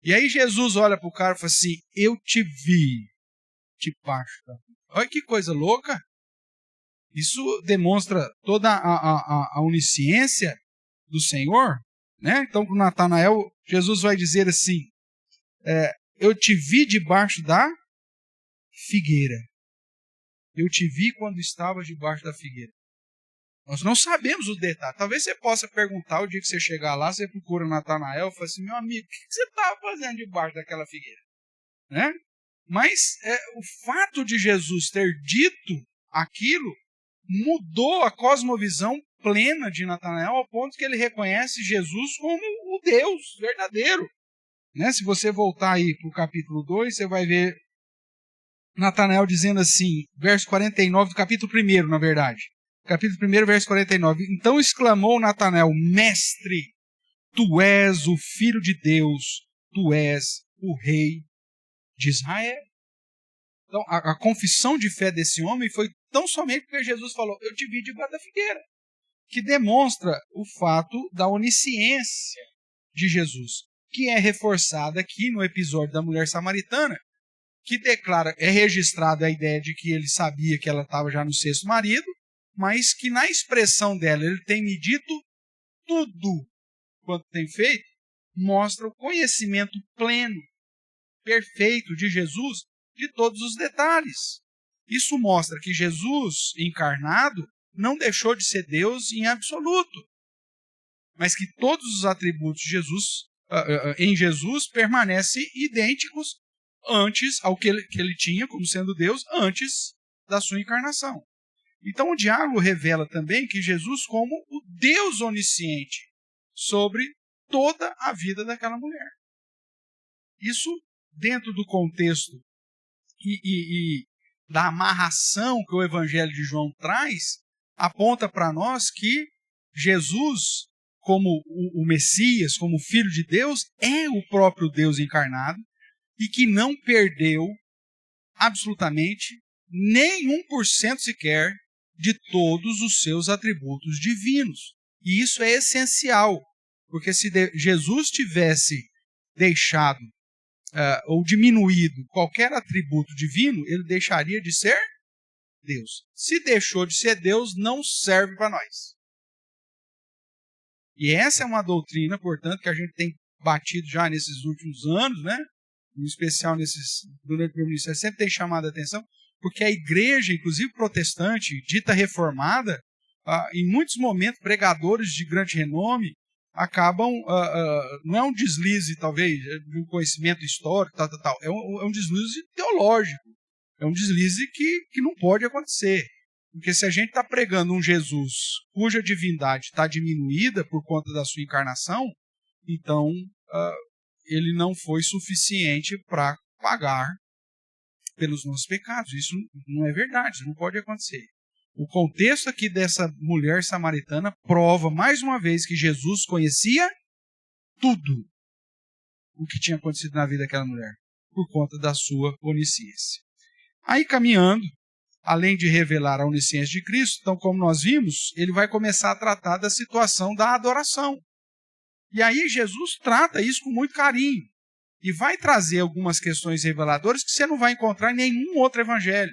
E aí Jesus olha para o cara e fala assim, eu te vi debaixo da figueira. Olha que coisa louca. Isso demonstra toda a onisciência do Senhor, né? Então, com Natanael, Jesus vai dizer assim, eu te vi debaixo da figueira. Eu te vi quando estava debaixo da figueira. Nós não sabemos o detalhe. Talvez você possa perguntar o dia que você chegar lá, você procura Natanael e fala assim, meu amigo, o que você estava fazendo debaixo daquela figueira? Né? Mas o fato de Jesus ter dito aquilo mudou a cosmovisão plena de Natanael ao ponto que ele reconhece Jesus como o Deus verdadeiro. Né? Se você voltar aí para o capítulo 2, você vai ver Natanael dizendo assim, verso 49 do capítulo 1, na verdade. Capítulo 1, verso 49. Então exclamou Natanael, mestre, tu és o Filho de Deus, tu és o Rei de Israel. Então, a confissão de fé desse homem foi tão somente porque Jesus falou, eu te vi debaixo da figueira, que demonstra o fato da onisciência de Jesus, que é reforçada aqui no episódio da mulher samaritana, que declara, é registrada a ideia de que ele sabia que ela estava já no 6º marido, mas que na expressão dela, ele tem me dito tudo quanto tem feito, mostra o conhecimento pleno, perfeito de Jesus, de todos os detalhes. Isso mostra que Jesus, encarnado, não deixou de ser Deus em absoluto, mas que todos os atributos de Jesus, em Jesus permanecem idênticos antes, ao que ele tinha como sendo Deus, antes da sua encarnação. Então o diálogo revela também que Jesus como o Deus onisciente sobre toda a vida daquela mulher. Isso dentro do contexto e da amarração que o Evangelho de João traz, aponta para nós que Jesus, como o Messias, como o Filho de Deus, é o próprio Deus encarnado e que não perdeu absolutamente nem 1% sequer de todos os seus atributos divinos. E isso é essencial, porque se Jesus tivesse deixado ou diminuído qualquer atributo divino, ele deixaria de ser Deus. Se deixou de ser Deus, não serve para nós. E essa é uma doutrina, portanto, que a gente tem batido já nesses últimos anos, né? Em especial durante o meu ministério, sempre tem chamado a atenção, porque a igreja, inclusive protestante, dita reformada, em muitos momentos, pregadores de grande renome, acabam, não é um deslize, talvez, de um conhecimento histórico, tal, é um deslize teológico, é um deslize que não pode acontecer. Porque se a gente está pregando um Jesus cuja divindade está diminuída por conta da sua encarnação, então ele não foi suficiente para pagar pelos nossos pecados. Isso não é verdade, isso não pode acontecer. O contexto aqui dessa mulher samaritana prova mais uma vez que Jesus conhecia tudo o que tinha acontecido na vida daquela mulher, por conta da sua onisciência. Aí caminhando, além de revelar a onisciência de Cristo, então como nós vimos, ele vai começar a tratar da situação da adoração. E aí Jesus trata isso com muito carinho. E vai trazer algumas questões reveladoras que você não vai encontrar em nenhum outro evangelho.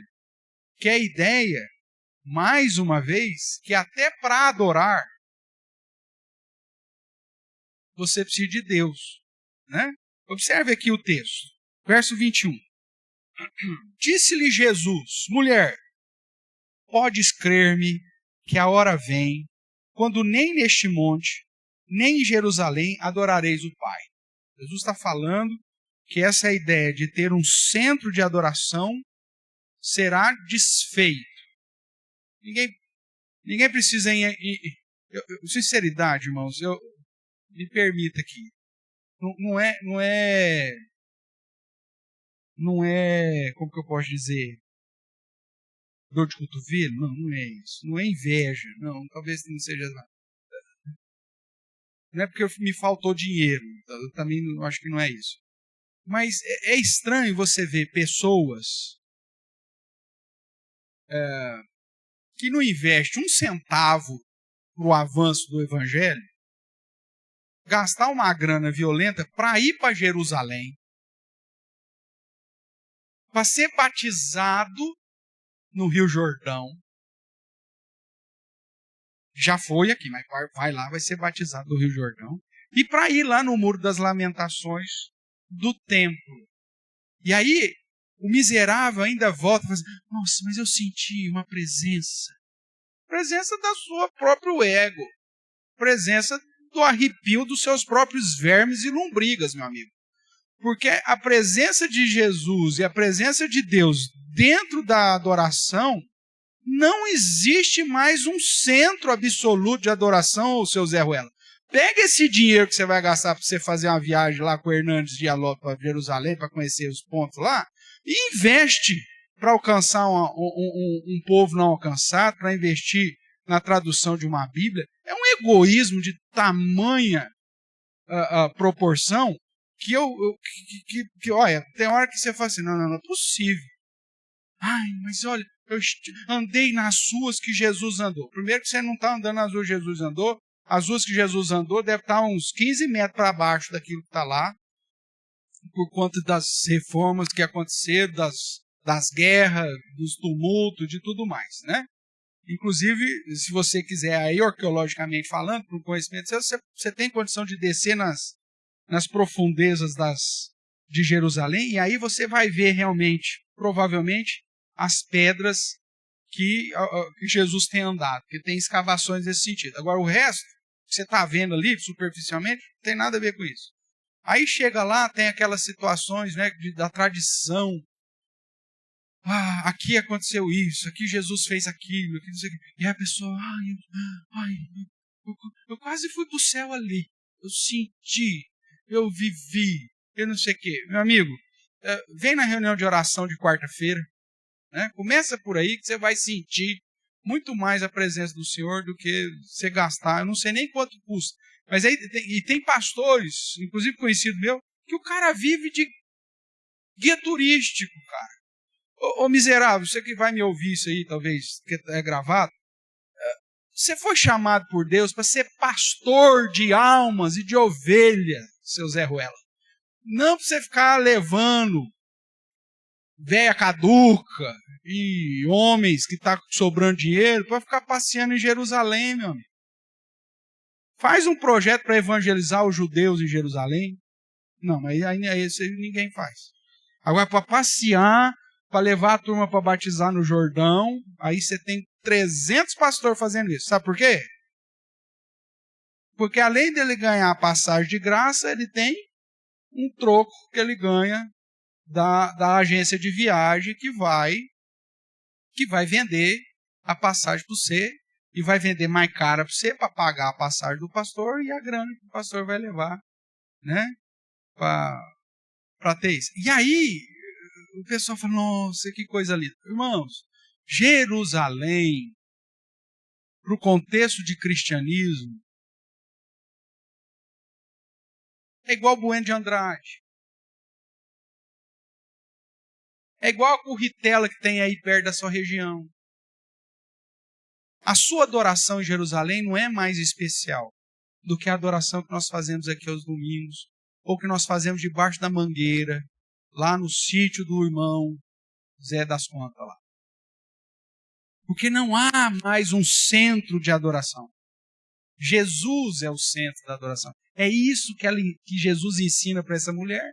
Que é a ideia, mais uma vez, que até para adorar, você precisa de Deus. Né? Observe aqui o texto. Verso 21. Disse-lhe Jesus, mulher, podes crer-me que a hora vem, quando nem neste monte, nem em Jerusalém adorareis o Pai. Jesus está falando que essa ideia de ter um centro de adoração será desfeito. Ninguém precisa... sinceridade, irmãos, me permita aqui. Não é, como que eu posso dizer, dor de cotovelo? Não é isso. Não é inveja. Não, talvez não seja... Não é porque me faltou dinheiro. Eu também acho que não é isso. Mas é estranho você ver pessoas que não investem 1 centavo para o avanço do Evangelho, gastar uma grana violenta para ir para Jerusalém, para ser batizado no Rio Jordão. Já foi aqui, mas vai lá, vai ser batizado no Rio Jordão. E para ir lá no Muro das Lamentações do templo. E aí, o miserável ainda volta e fala assim, nossa, mas eu senti uma presença. Presença da sua próprio ego. Presença do arrepio dos seus próprios vermes e lombrigas, meu amigo. Porque a presença de Jesus e a presença de Deus dentro da adoração, não existe mais um centro absoluto de adoração, ô seu Zé Ruela. Pega esse dinheiro que você vai gastar para você fazer uma viagem lá com o Hernandes de Aló para Jerusalém, para conhecer os pontos lá, e investe para alcançar um povo não alcançado, para investir na tradução de uma Bíblia. É um egoísmo de tamanha proporção que olha, tem hora que você fala assim, não é possível. Ai, mas olha, eu andei nas ruas que Jesus andou. Primeiro que você não está andando nas ruas que Jesus andou. As ruas que Jesus andou deve estar uns 15 metros para baixo daquilo que está lá, por conta das reformas que aconteceram, das guerras, dos tumultos, de tudo mais, né? Inclusive, se você quiser aí, arqueologicamente falando, por conhecimento seu, você tem condição de descer nas profundezas de Jerusalém, e aí você vai ver realmente, provavelmente, as pedras que Jesus tem andado, que tem escavações nesse sentido. Agora, o resto, que você está vendo ali, superficialmente, não tem nada a ver com isso. Aí chega lá, tem aquelas situações, né, da tradição. Ah, aqui aconteceu isso, aqui Jesus fez aquilo, aqui não sei o quê. E a pessoa, eu quase fui para o céu ali. Eu senti, eu vivi, eu não sei o quê. Meu amigo, vem na reunião de oração de quarta-feira, né? Começa por aí que você vai sentir muito mais a presença do Senhor do que você gastar. Eu não sei nem quanto custa. Mas aí tem pastores, inclusive conhecido meu, que o cara vive de guia turístico, cara. Ô miserável, você que vai me ouvir isso aí, talvez, que é gravado, você foi chamado por Deus para ser pastor de almas e de ovelhas, seu Zé Ruela. Não para você ficar levando véia caduca e homens que estão sobrando dinheiro para ficar passeando em Jerusalém, meu amigo. Faz um projeto para evangelizar os judeus em Jerusalém. Não, mas aí isso ninguém faz. Agora, para passear, para levar a turma para batizar no Jordão, aí você tem 300 pastores fazendo isso. Sabe por quê? Porque além dele ganhar a passagem de graça, ele tem um troco que ele ganha da agência de viagem que vai vender a passagem para você e vai vender mais cara para você para pagar a passagem do pastor e a grana que o pastor vai levar, né, para ter isso. E aí o pessoal fala, nossa, que coisa linda. Irmãos, Jerusalém, para o contexto de cristianismo, é igual Bueno de Andrade. É igual a Curritela que tem aí perto da sua região. A sua adoração em Jerusalém não é mais especial do que a adoração que nós fazemos aqui aos domingos, ou que nós fazemos debaixo da mangueira, lá no sítio do irmão Zé das Contas lá. Porque não há mais um centro de adoração. Jesus é o centro da adoração. É isso que Jesus ensina para essa mulher.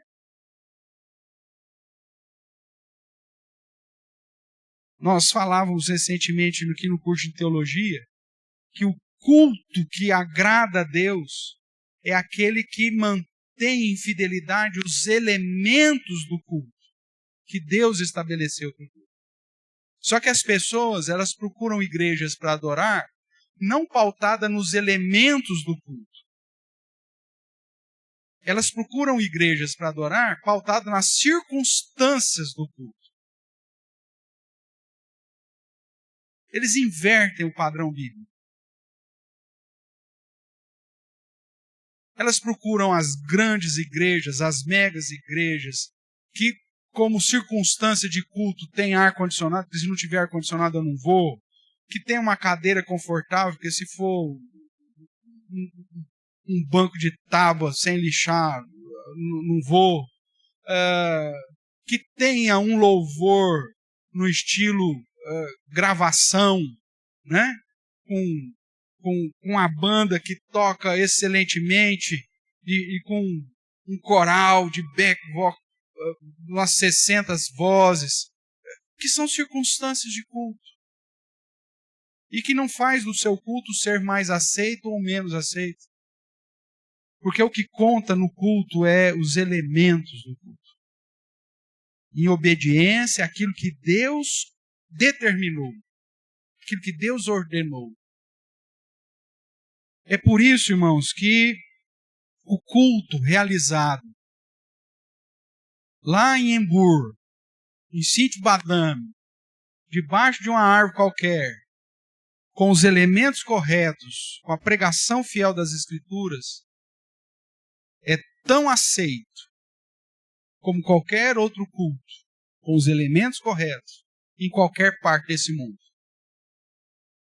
Nós falávamos recentemente no curso de teologia que o culto que agrada a Deus é aquele que mantém em fidelidade os elementos do culto que Deus estabeleceu para o culto. Só que as pessoas, elas procuram igrejas para adorar, não pautada nos elementos do culto. Elas procuram igrejas para adorar pautada nas circunstâncias do culto. Eles invertem o padrão bíblico. Elas procuram as grandes igrejas, as megas igrejas, que como circunstância de culto tem ar-condicionado, porque se não tiver ar-condicionado eu não vou, que tem uma cadeira confortável, porque se for um banco de tábua sem lixar, não vou, que tenha um louvor no estilo gravação, né? Com a banda que toca excelentemente e com um coral de back vocal, umas 60 vozes, que são circunstâncias de culto. E que não faz do seu culto ser mais aceito ou menos aceito. Porque o que conta no culto é os elementos do culto. Em obediência àquilo que Deus determinou, aquilo que Deus ordenou. É por isso, irmãos, que o culto realizado lá em Embur, em Sítio Badame, debaixo de uma árvore qualquer, com os elementos corretos, com a pregação fiel das Escrituras, é tão aceito como qualquer outro culto, com os elementos corretos, em qualquer parte desse mundo,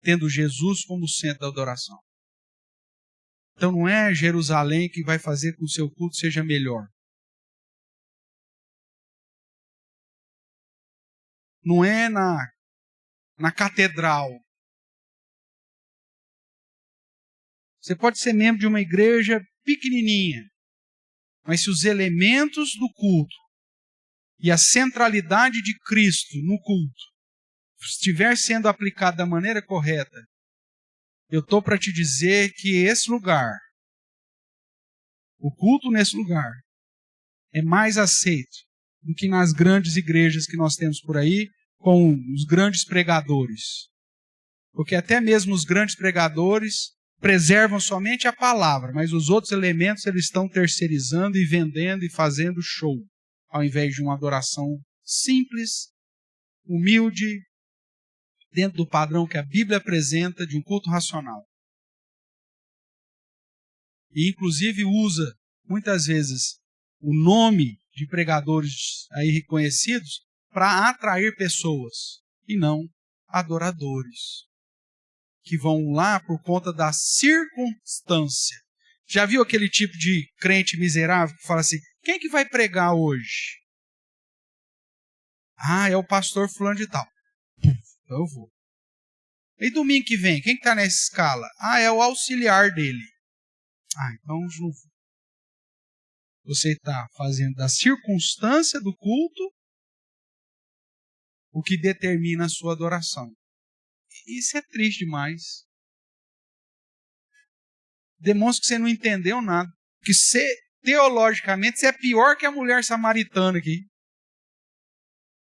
tendo Jesus como centro da adoração. Então não é Jerusalém que vai fazer com que o seu culto seja melhor. Não é na catedral. Você pode ser membro de uma igreja pequenininha, mas se os elementos do culto e a centralidade de Cristo no culto estiver sendo aplicado da maneira correta, eu estou para te dizer que esse lugar O culto nesse lugar é mais aceito do que nas grandes igrejas que nós temos por aí, com os grandes pregadores. Porque até mesmo os grandes pregadores preservam somente a palavra, mas os outros elementos eles estão terceirizando e vendendo e fazendo show, ao invés de uma adoração simples, humilde, dentro do padrão que a Bíblia apresenta de um culto racional. E inclusive usa, muitas vezes, o nome de pregadores aí reconhecidos para atrair pessoas, e não adoradores, que vão lá por conta da circunstância. Já viu aquele tipo de crente miserável que fala assim, quem que vai pregar hoje? Ah, é o pastor fulano de tal. Então eu vou. E domingo que vem, quem está nessa escala? Ah, é o auxiliar dele. Ah, então eu não vou. Você está fazendo da circunstância do culto o que determina a sua adoração. Isso é triste demais. Demonstra que você não entendeu nada. Que você, teologicamente, você é pior que a mulher samaritana aqui.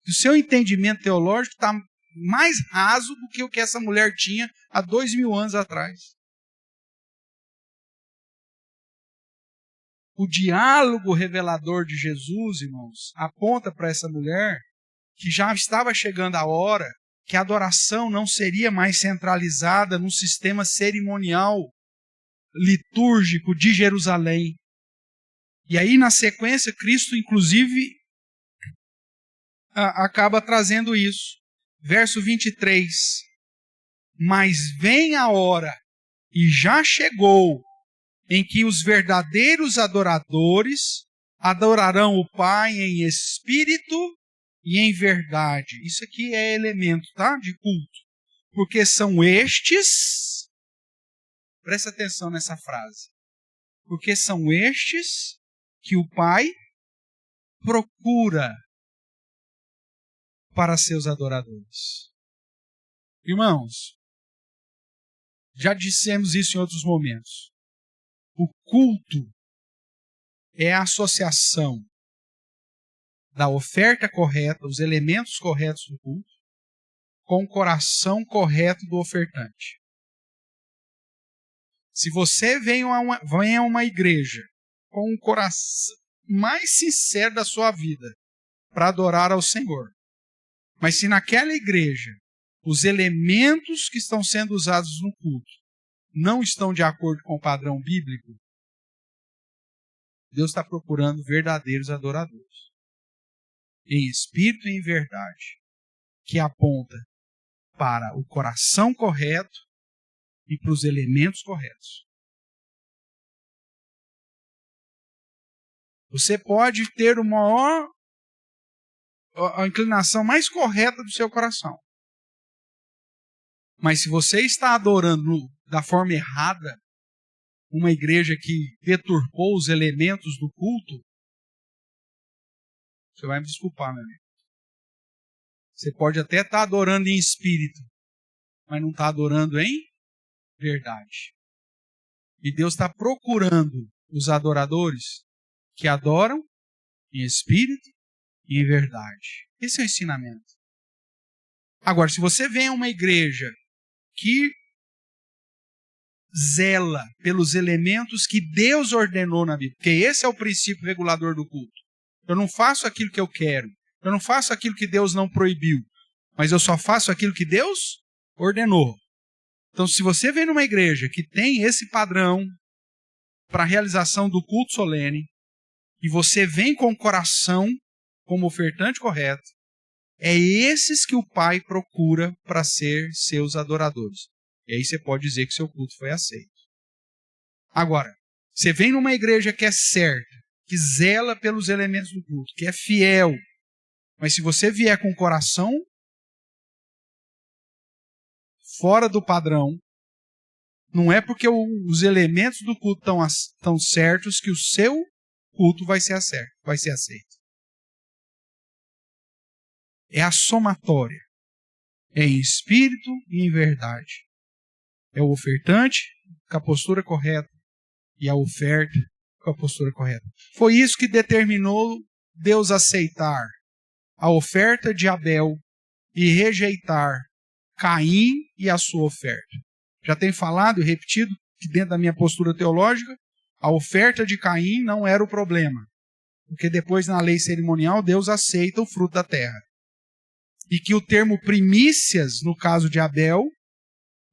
O seu entendimento teológico está mais raso do que o que essa mulher tinha há 2000 anos atrás. O diálogo revelador de Jesus, irmãos, aponta para essa mulher que já estava chegando a hora que a adoração não seria mais centralizada num sistema cerimonial litúrgico de Jerusalém. E aí, na sequência, Cristo, inclusive, acaba trazendo isso. Verso 23. Mas vem a hora, e já chegou, em que os verdadeiros adoradores adorarão o Pai em espírito e em verdade. Isso aqui é elemento, tá? De culto. Porque são estes, presta atenção nessa frase, porque são estes que o Pai procura para seus adoradores. Irmãos, já dissemos isso em outros momentos. O culto é a associação da oferta correta, os elementos corretos do culto, com o coração correto do ofertante. Se você vem a uma igreja com o coração mais sincero da sua vida para adorar ao Senhor, mas se naquela igreja os elementos que estão sendo usados no culto não estão de acordo com o padrão bíblico, Deus está procurando verdadeiros adoradores, em espírito e em verdade, que aponta para o coração correto e para os elementos corretos. Você pode ter a inclinação mais correta do seu coração, mas se você está adorando da forma errada, uma igreja que deturpou os elementos do culto, você vai me desculpar, meu amigo. Você pode até estar adorando em espírito, mas não está adorando em verdade. E Deus está procurando os adoradores que adoram em espírito e em verdade. Esse é o ensinamento. Agora, se você vem a uma igreja que zela pelos elementos que Deus ordenou na Bíblia, porque esse é o princípio regulador do culto. Eu não faço aquilo que eu quero, eu não faço aquilo que Deus não proibiu, mas eu só faço aquilo que Deus ordenou. Então, se você vem numa igreja que tem esse padrão para a realização do culto solene, e você vem com o coração como ofertante correto, é esses que o Pai procura para ser seus adoradores. E aí você pode dizer que seu culto foi aceito. Agora, você vem numa igreja que é certa, que zela pelos elementos do culto, que é fiel, mas se você vier com o coração fora do padrão, não é porque os elementos do culto estão certos que o seu culto vai ser aceito. É a somatória. É em espírito e em verdade. É o ofertante com a postura correta e a oferta com a postura correta. Foi isso que determinou Deus aceitar a oferta de Abel e rejeitar Caim e a sua oferta. Já tenho falado e repetido que dentro da minha postura teológica, a oferta de Caim não era o problema. Porque depois na lei cerimonial Deus aceita o fruto da terra. E que o termo primícias, no caso de Abel,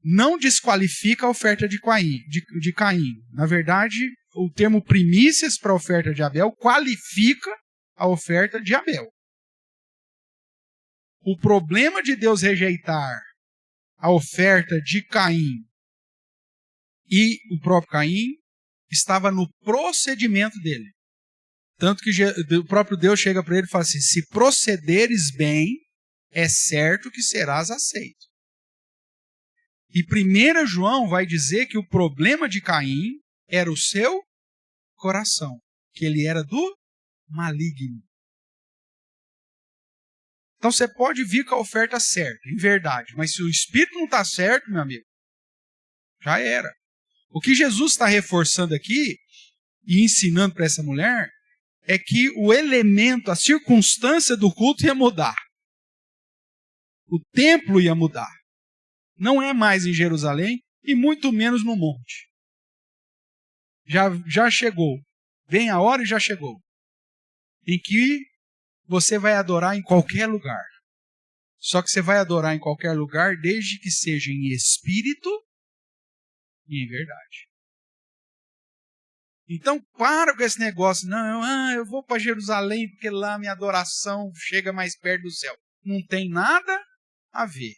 não desqualifica a oferta de Caim. Na verdade, o termo primícias para a oferta de Abel qualifica a oferta de Abel. O problema de Deus rejeitar a oferta de Caim e o próprio Caim estava no procedimento dele. Tanto que o próprio Deus chega para ele e fala assim, se procederes bem, é certo que serás aceito. E 1 João vai dizer que o problema de Caim era o seu coração, que ele era do maligno. Então você pode vir com a oferta certa, em verdade, mas se o espírito não está certo, meu amigo, já era. O que Jesus está reforçando aqui e ensinando para essa mulher é que o elemento, a circunstância do culto ia mudar. O templo ia mudar. Não é mais em Jerusalém e muito menos no monte. Já chegou. Vem a hora e já chegou. Em que você vai adorar em qualquer lugar. Só que você vai adorar em qualquer lugar desde que seja em espírito e em verdade. Então, para com esse negócio. Não, eu vou para Jerusalém porque lá minha adoração chega mais perto do céu. Não tem nada a ver.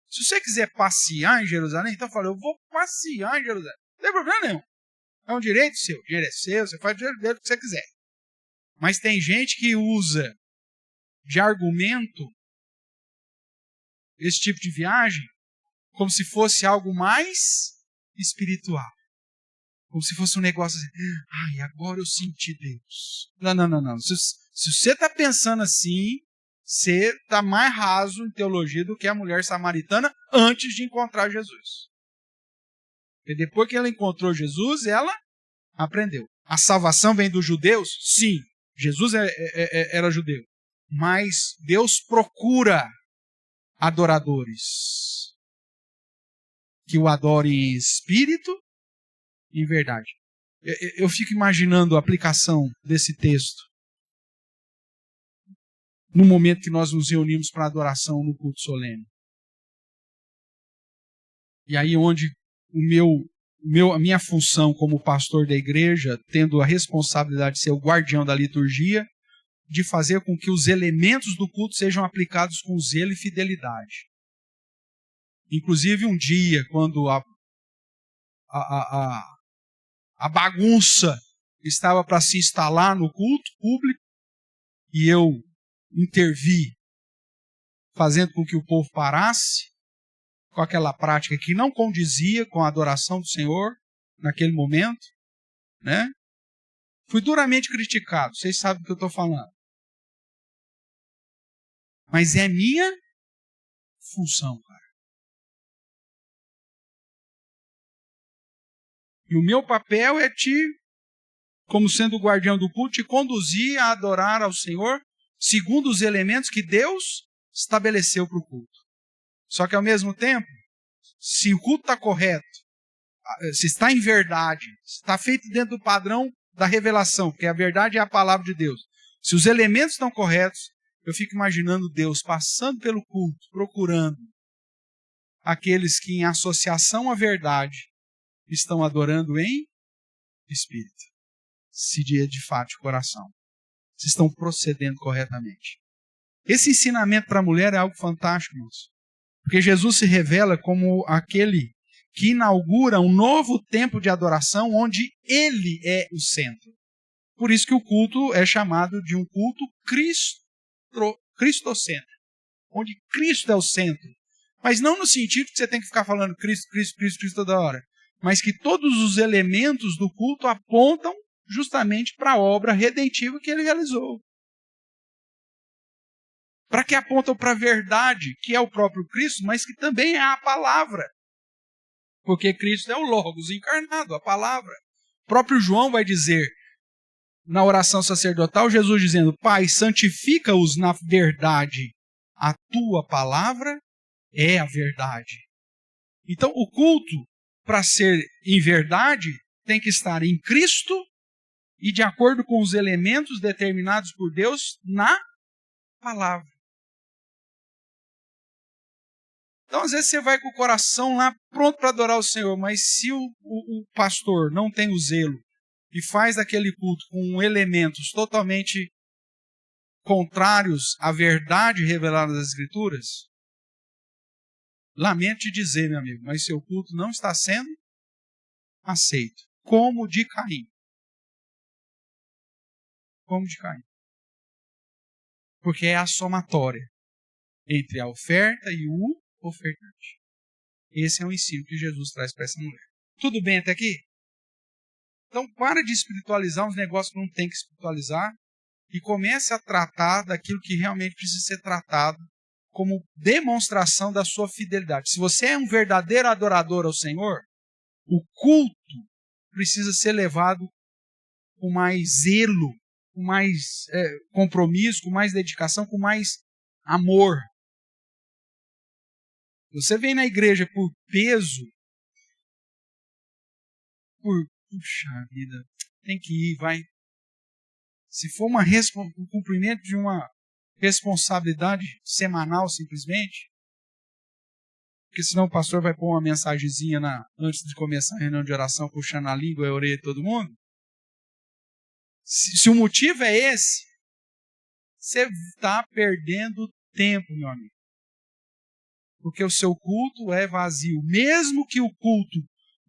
Se você quiser passear em Jerusalém, então fala, eu vou passear em Jerusalém. Não tem problema nenhum. É um direito seu. O dinheiro é seu, você faz o que você quiser. Mas tem gente que usa de argumento esse tipo de viagem como se fosse algo mais espiritual. Como se fosse um negócio assim, ai, agora eu senti Deus. Não. Se você está pensando assim, você está mais raso em teologia do que a mulher samaritana antes de encontrar Jesus. E depois que ela encontrou Jesus, ela aprendeu. A salvação vem dos judeus? Sim. Jesus era judeu. Mas Deus procura adoradores que o adorem em espírito e em verdade. Eu fico imaginando a aplicação desse texto no momento que nós nos reunimos para adoração no culto solene. E aí onde a minha função como pastor da igreja, tendo a responsabilidade de ser o guardião da liturgia, de fazer com que os elementos do culto sejam aplicados com zelo e fidelidade. Inclusive um dia, quando a bagunça estava para se instalar no culto público, e eu intervi, fazendo com que o povo parasse, com aquela prática que não condizia com a adoração do Senhor naquele momento, né? Fui duramente criticado, vocês sabem do que eu estou falando. Mas é minha função, cara. E o meu papel é como sendo o guardião do culto, te conduzir a adorar ao Senhor segundo os elementos que Deus estabeleceu para o culto. Só que ao mesmo tempo, se o culto está correto, se está em verdade, se está feito dentro do padrão da revelação, porque a verdade é a palavra de Deus. Se os elementos estão corretos, eu fico imaginando Deus passando pelo culto, procurando aqueles que em associação à verdade estão adorando em espírito, se de fato de coração, se estão procedendo corretamente. Esse ensinamento para a mulher é algo fantástico, irmãos. Porque Jesus se revela como aquele que inaugura um novo tempo de adoração onde Ele é o centro. Por isso que o culto é chamado de um culto cristocêntrico, onde Cristo é o centro. Mas não no sentido que você tem que ficar falando Cristo, Cristo, Cristo, Cristo toda hora, mas que todos os elementos do culto apontam justamente para a obra redentiva que Ele realizou. Para que apontam para a verdade, que é o próprio Cristo, mas que também é a palavra. Porque Cristo é o Logos encarnado, a palavra. O próprio João vai dizer, na oração sacerdotal, Jesus dizendo, Pai, santifica-os na verdade. A tua palavra é a verdade. Então, o culto, para ser em verdade, tem que estar em Cristo e de acordo com os elementos determinados por Deus na palavra. Então, às vezes, você vai com o coração lá pronto para adorar o Senhor, mas se o pastor não tem o zelo e faz aquele culto com elementos totalmente contrários à verdade revelada das Escrituras, lamento te dizer, meu amigo, mas seu culto não está sendo aceito. Como de Caim. Como de Caim. Porque é a somatória entre a oferta e o ofertante. Esse é o ensino que Jesus traz para essa mulher. Tudo bem até aqui? Então, para de espiritualizar uns negócios que não tem que espiritualizar e comece a tratar daquilo que realmente precisa ser tratado como demonstração da sua fidelidade. Se você é um verdadeiro adorador ao Senhor, o culto precisa ser levado com mais zelo, com mais compromisso, com mais dedicação, com mais amor. Você vem na igreja por peso, puxa vida, tem que ir, vai. Se for um cumprimento de uma responsabilidade semanal, simplesmente, porque senão o pastor vai pôr uma mensagenzinha antes de começar a reunião de oração, puxando a língua e a orelha de todo mundo. Se o motivo é esse, você está perdendo tempo, meu amigo. Porque o seu culto é vazio. Mesmo que o culto,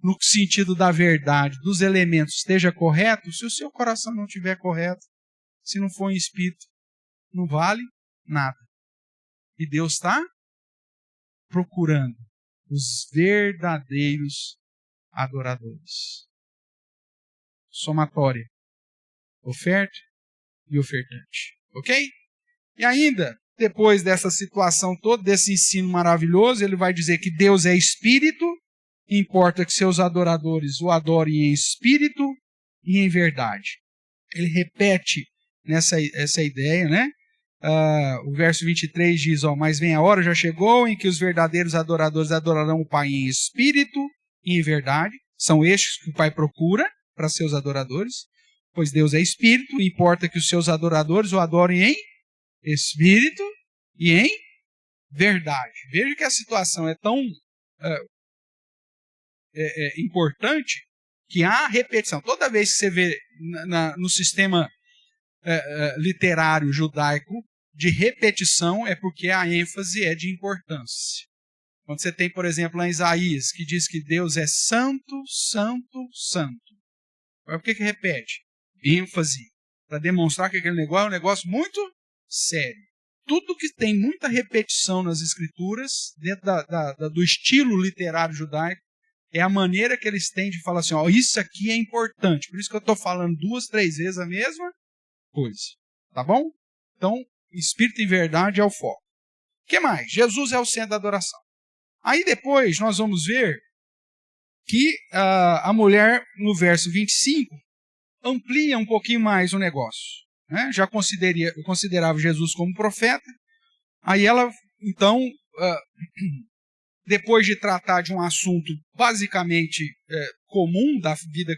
no sentido da verdade, dos elementos, esteja correto, se o seu coração não estiver correto, se não for em espírito, não vale nada. E Deus está procurando os verdadeiros adoradores. Somatória. Oferta e ofertante. Ok? E ainda, depois dessa situação toda, desse ensino maravilhoso, ele vai dizer que Deus é espírito, importa que seus adoradores o adorem em espírito e em verdade. Ele repete essa ideia, né? O verso 23 diz, mas vem a hora, já chegou, em que os verdadeiros adoradores adorarão o Pai em espírito e em verdade. São estes que o Pai procura para seus adoradores. Pois Deus é espírito, importa que os seus adoradores o adorem em espírito e em verdade. Veja que a situação é tão importante que há repetição. Toda vez que você vê no sistema literário judaico de repetição, é porque a ênfase é de importância. Quando você tem, por exemplo, lá em Isaías, que diz que Deus é santo, santo, santo. Por que repete? ênfase, para demonstrar que aquele negócio é um negócio muito sério. Tudo que tem muita repetição nas escrituras, dentro do estilo literário judaico, é a maneira que eles têm de falar assim, isso aqui é importante, por isso que eu estou falando 2, 3 vezes a mesma coisa. Tá bom? Então, espírito e verdade é o foco. O que mais? Jesus é o centro da adoração. Aí depois nós vamos ver que a mulher, no verso 25, amplia um pouquinho mais o negócio. Né? Já considerava Jesus como profeta. Aí ela, então, depois de tratar de um assunto basicamente comum da vida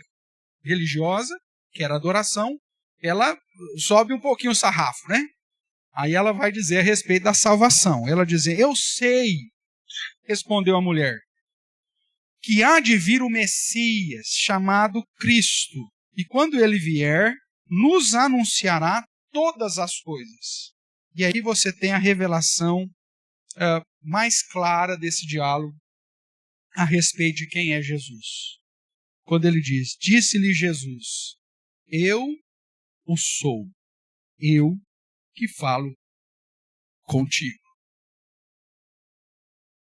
religiosa, que era a adoração, ela sobe um pouquinho o sarrafo, né? Aí ela vai dizer a respeito da salvação. Ela diz, eu sei, respondeu a mulher, que há de vir o Messias, chamado Cristo. E quando ele vier, nos anunciará todas as coisas. E aí você tem a revelação mais clara desse diálogo a respeito de quem é Jesus. Quando ele diz, disse-lhe Jesus, eu o sou, eu que falo contigo.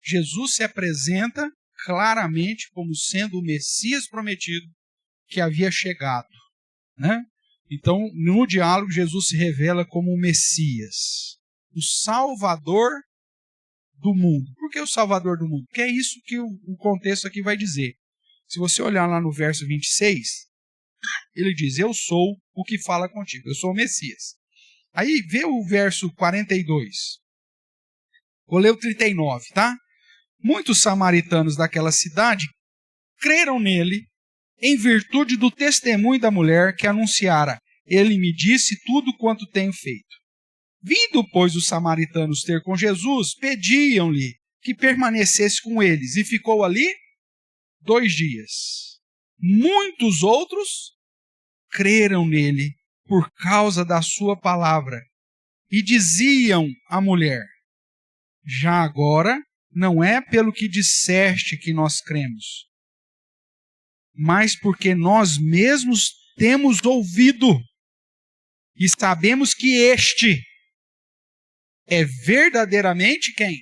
Jesus se apresenta claramente como sendo o Messias prometido que havia chegado. Né? Então, no diálogo, Jesus se revela como o Messias, o Salvador do mundo. Por que o Salvador do mundo? Porque é isso que o contexto aqui vai dizer. Se você olhar lá no verso 26, Ele diz, eu sou o que fala contigo, eu sou o Messias. Aí vê o verso 42. Vou ler o 39, tá? Muitos samaritanos daquela cidade creram nele em virtude do testemunho da mulher que anunciara. Ele me disse tudo quanto tenho feito. Vindo, pois, os samaritanos ter com Jesus, pediam-lhe que permanecesse com eles. E ficou ali 2 dias. Muitos outros creram nele por causa da sua palavra. E diziam à mulher, já agora não é pelo que disseste que nós cremos, mas porque nós mesmos temos ouvido e sabemos que este é verdadeiramente quem?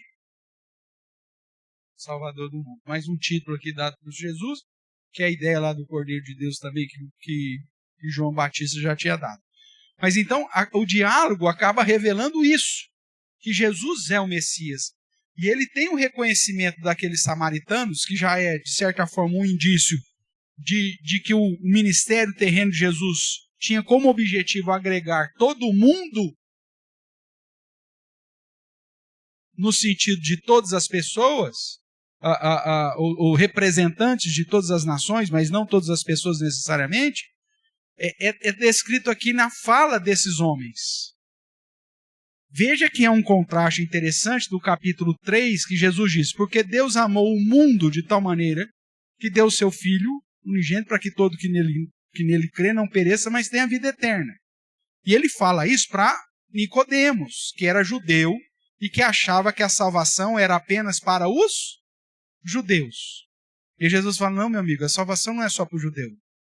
Salvador do mundo. Mais um título aqui dado por Jesus, que é a ideia lá do Cordeiro de Deus também, que João Batista já tinha dado. Mas então, o diálogo acaba revelando isso, que Jesus é o Messias. E ele tem um reconhecimento daqueles samaritanos, que já é, de certa forma, um indício de que o ministério terreno de Jesus tinha como objetivo agregar todo mundo, no sentido de todas as pessoas, ou representantes de todas as nações, mas não todas as pessoas necessariamente, é descrito aqui na fala desses homens. Veja que é um contraste interessante do capítulo 3, que Jesus diz, porque Deus amou o mundo de tal maneira que deu o seu Filho unigênito para que todo que nele crê não pereça, mas tenha vida eterna. E ele fala isso para Nicodemos, que era judeu e que achava que a salvação era apenas para os judeus. E Jesus fala, não, meu amigo, a salvação não é só para o judeu.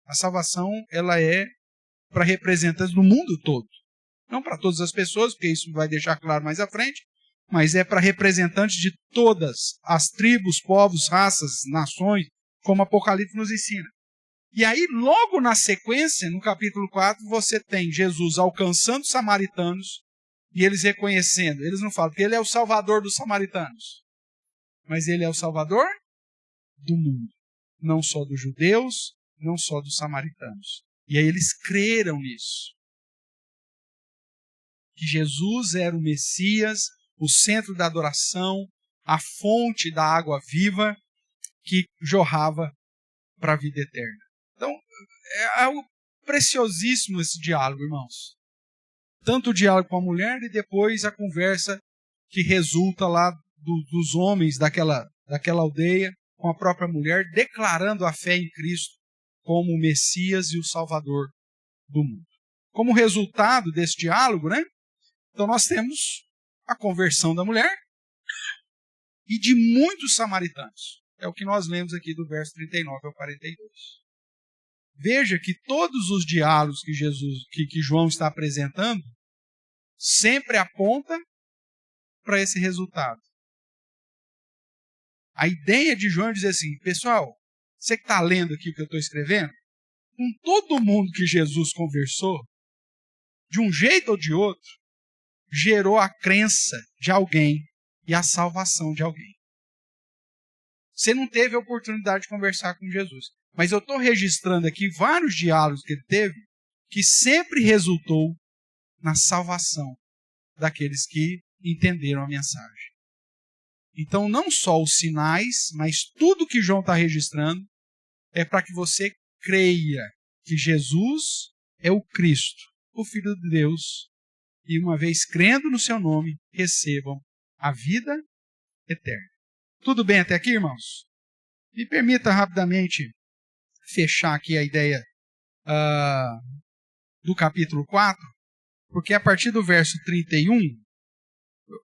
A salvação, ela é para representantes do mundo todo. Não para todas as pessoas, porque isso vai deixar claro mais à frente, mas é para representantes de todas as tribos, povos, raças, nações, como o Apocalipse nos ensina. E aí, logo na sequência, no capítulo 4, você tem Jesus alcançando os samaritanos e eles reconhecendo. Eles não falam que ele é o salvador dos samaritanos, mas ele é o salvador do mundo. Não só dos judeus, não só dos samaritanos. E aí eles creram nisso. Que Jesus era o Messias, o centro da adoração, a fonte da água viva que jorrava para a vida eterna. Então, é algo preciosíssimo esse diálogo, irmãos. Tanto o diálogo com a mulher e depois a conversa que resulta lá dos homens daquela aldeia com a própria mulher, declarando a fé em Cristo como o Messias e o Salvador do mundo. Como resultado desse diálogo, né? Então nós temos a conversão da mulher e de muitos samaritanos. É o que nós lemos aqui do verso 39 ao 42. Veja que todos os diálogos que João está apresentando sempre aponta para esse resultado. A ideia de João é dizer assim, pessoal, você que está lendo aqui o que eu estou escrevendo, com todo mundo que Jesus conversou, de um jeito ou de outro, gerou a crença de alguém e a salvação de alguém. Você não teve a oportunidade de conversar com Jesus, mas eu estou registrando aqui vários diálogos que ele teve, que sempre resultou na salvação daqueles que entenderam a mensagem. Então, não só os sinais, mas tudo que João está registrando é para que você creia que Jesus é o Cristo, o Filho de Deus, e uma vez crendo no seu nome, recebam a vida eterna. Tudo bem até aqui, irmãos? Me permita rapidamente fechar aqui a ideia do capítulo 4, porque a partir do verso 31,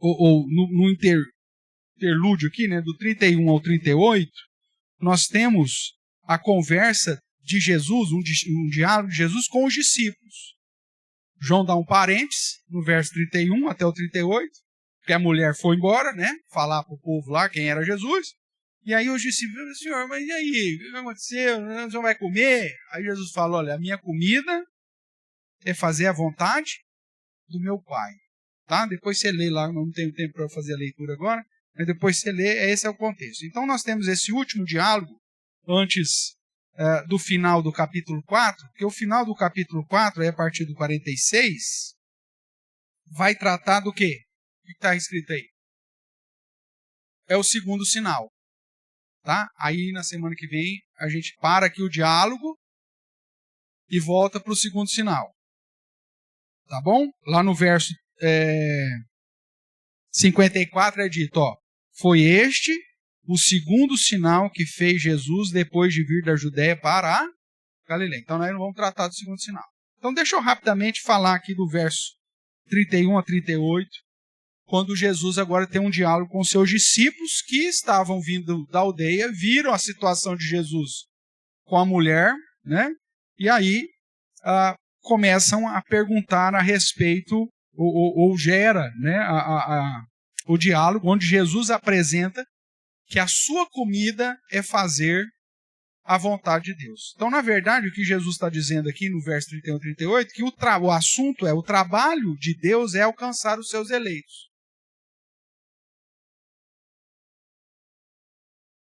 ou no interlúdio aqui, né, do 31 ao 38, nós temos a conversa de Jesus, um diálogo de Jesus com os discípulos. João dá um parênteses no verso 31 até o 38, porque a mulher foi embora, né, falar para o povo lá quem era Jesus. E aí os discípulos, Senhor, mas e aí? O que aconteceu? O Senhor vai comer? Aí Jesus fala, olha, a minha comida é fazer a vontade do meu Pai. Tá? Depois você lê lá, não tenho tempo para fazer a leitura agora, mas depois você lê, esse é o contexto. Então nós temos esse último diálogo, antes do final do capítulo 4, porque o final do capítulo 4, a partir do 46, vai tratar do quê? O que está escrito aí? É o segundo sinal. Tá? Aí, na semana que vem, a gente para aqui o diálogo e volta para o segundo sinal. Tá bom? Lá no verso 54 é dito, ó, foi este o segundo sinal que fez Jesus depois de vir da Judéia para a Galileia. Então, nós não vamos tratar do segundo sinal. Então, deixa eu rapidamente falar aqui do verso 31 a 38, quando Jesus agora tem um diálogo com seus discípulos que estavam vindo da aldeia, viram a situação de Jesus com a mulher, né? E aí começam a perguntar a respeito, ou gera, né, o diálogo, onde Jesus apresenta que a sua comida é fazer a vontade de Deus. Então, na verdade, o que Jesus está dizendo aqui no verso 31 e 38, que o assunto é o trabalho de Deus é alcançar os seus eleitos.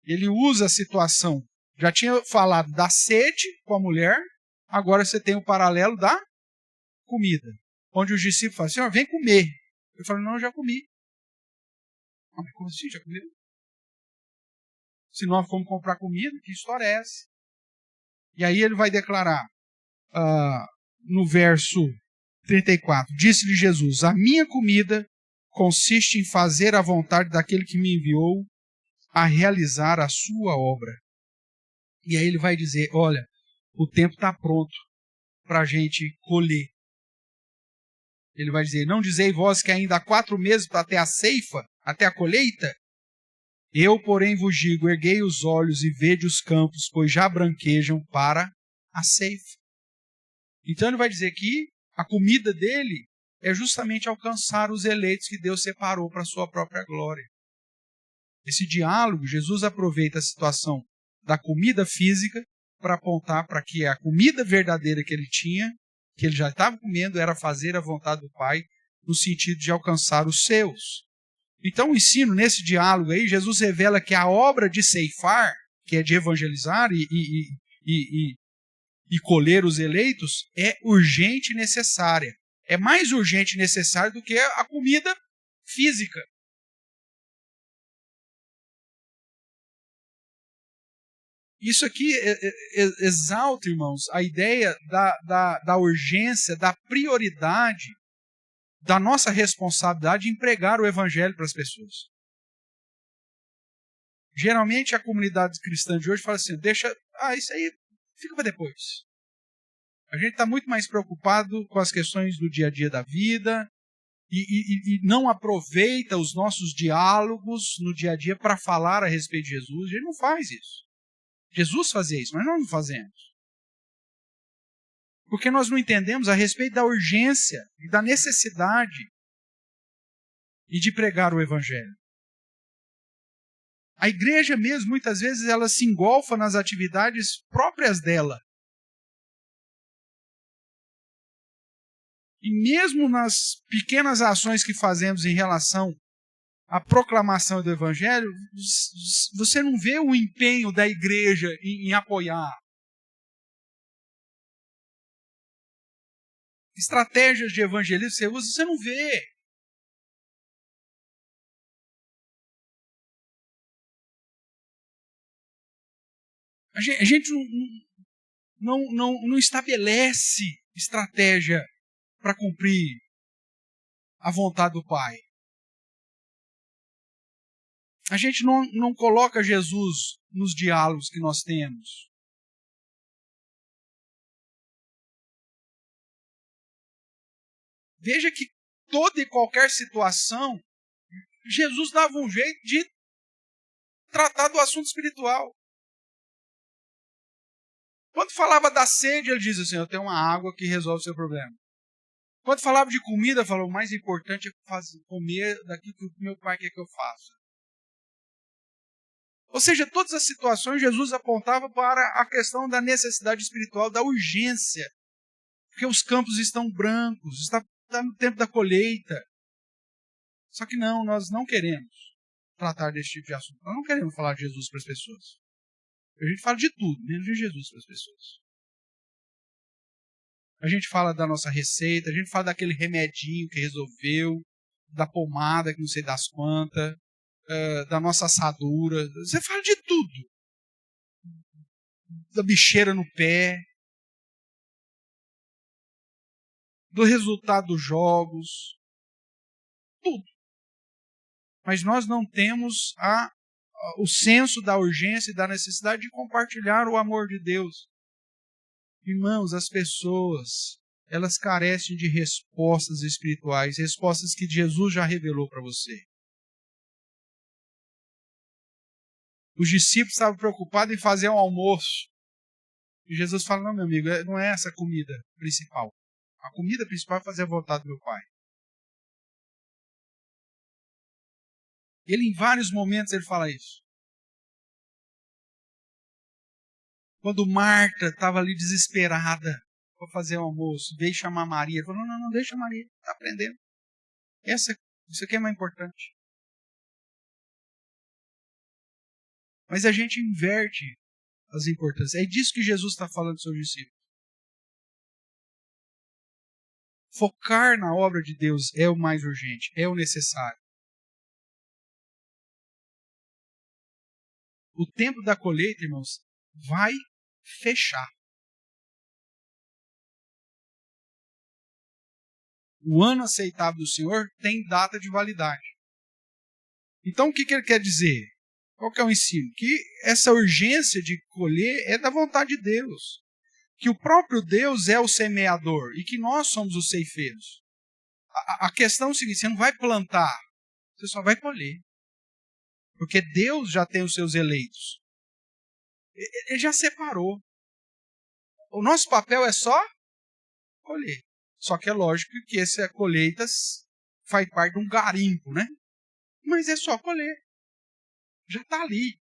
Ele usa a situação. Já tinha falado da sede com a mulher, agora você tem o paralelo da comida. Onde os discípulos falam, Senhor, vem comer. Eu falo, não, eu já comi. Ah, mas como assim, já comeu? Se nós formos comprar comida, que história é essa? E aí ele vai declarar, no verso 34, disse-lhe Jesus, a minha comida consiste em fazer a vontade daquele que me enviou a realizar a sua obra. E aí ele vai dizer, olha, o tempo está pronto para a gente colher. Ele vai dizer, não dizei vós que ainda há 4 meses para até a ceifa, até a colheita? Eu, porém, vos digo, erguei os olhos e vede os campos, pois já branquejam para a ceifa. Então ele vai dizer que a comida dele é justamente alcançar os eleitos que Deus separou para a sua própria glória. Esse diálogo, Jesus aproveita a situação da comida física para apontar para que a comida verdadeira que ele tinha, que ele já estava comendo, era fazer a vontade do Pai, no sentido de alcançar os seus. Então, o ensino nesse diálogo aí, Jesus revela que a obra de ceifar, que é de evangelizar e colher os eleitos, é urgente e necessária. É mais urgente e necessária do que a comida física. Isso aqui exalta, irmãos, a ideia da urgência, da prioridade, da nossa responsabilidade em pregar o evangelho para as pessoas. Geralmente a comunidade cristã de hoje fala assim, isso aí fica para depois. A gente está muito mais preocupado com as questões do dia a dia da vida e não aproveita os nossos diálogos no dia a dia para falar a respeito de Jesus. A gente não faz isso. Jesus fazia isso, mas nós não fazemos. Porque nós não entendemos a respeito da urgência e da necessidade e de pregar o evangelho. A igreja mesmo, muitas vezes, ela se engolfa nas atividades próprias dela. E mesmo nas pequenas ações que fazemos em relação à proclamação do evangelho, você não vê o empenho da igreja em apoiar. Estratégias de evangelismo que você usa, você não vê. A gente não estabelece estratégia para cumprir a vontade do Pai. A gente não coloca Jesus nos diálogos que nós temos. Veja que toda e qualquer situação, Jesus dava um jeito de tratar do assunto espiritual. Quando falava da sede, ele diz assim, eu tenho uma água que resolve o seu problema. Quando falava de comida, ele falou, o mais importante é comer daquilo que o meu Pai quer que eu faça. Ou seja, todas as situações, Jesus apontava para a questão da necessidade espiritual, da urgência. Porque os campos estão brancos, está no tempo da colheita. Só que não, nós não queremos tratar desse tipo de assunto. Nós não queremos falar de Jesus para as pessoas. A gente fala de tudo, menos de Jesus para as pessoas. A gente fala da nossa receita, a gente fala daquele remedinho que resolveu, da pomada que não sei das quantas, da nossa assadura. Você fala de tudo. Da bicheira no pé, do resultado dos jogos, tudo. Mas nós não temos o senso da urgência e da necessidade de compartilhar o amor de Deus. Irmãos, as pessoas, elas carecem de respostas espirituais, respostas que Jesus já revelou para você. Os discípulos estavam preocupados em fazer um almoço. E Jesus fala, não, meu amigo, não é essa a comida principal. A comida principal é fazer a vontade do meu Pai. Ele, em vários momentos, ele fala isso. Quando Marta estava ali desesperada para fazer o almoço, veio chamar Maria. Ele falou, não, deixa a Maria, está aprendendo. Isso aqui é mais importante. Mas a gente inverte as importâncias. É disso que Jesus está falando dos seus discípulos. Focar na obra de Deus é o mais urgente, é o necessário. O tempo da colheita, irmãos, vai fechar. O ano aceitável do Senhor tem data de validade. Então, o que ele quer dizer? Qual que é o ensino? Que essa urgência de colher é da vontade de Deus. Que o próprio Deus é o semeador e que nós somos os ceifeiros. A questão é o seguinte, você não vai plantar, você só vai colher. Porque Deus já tem os seus eleitos. Ele já separou. O nosso papel é só colher. Só que é lógico que essa colheita faz parte de um garimpo, né? Mas é só colher. Já está ali.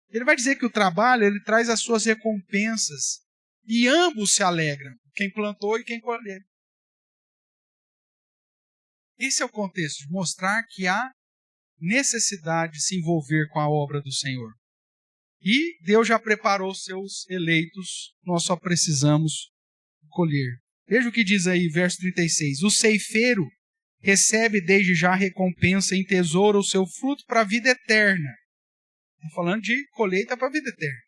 Ele vai dizer que o trabalho ele traz as suas recompensas. E ambos se alegram. Quem plantou e quem colheu. Esse é o contexto, de mostrar que há necessidade de se envolver com a obra do Senhor. E Deus já preparou seus eleitos, nós só precisamos colher. Veja o que diz aí, verso 36. O ceifeiro recebe desde já recompensa em tesouro o seu fruto para a vida eterna. Está falando de colheita para a vida eterna.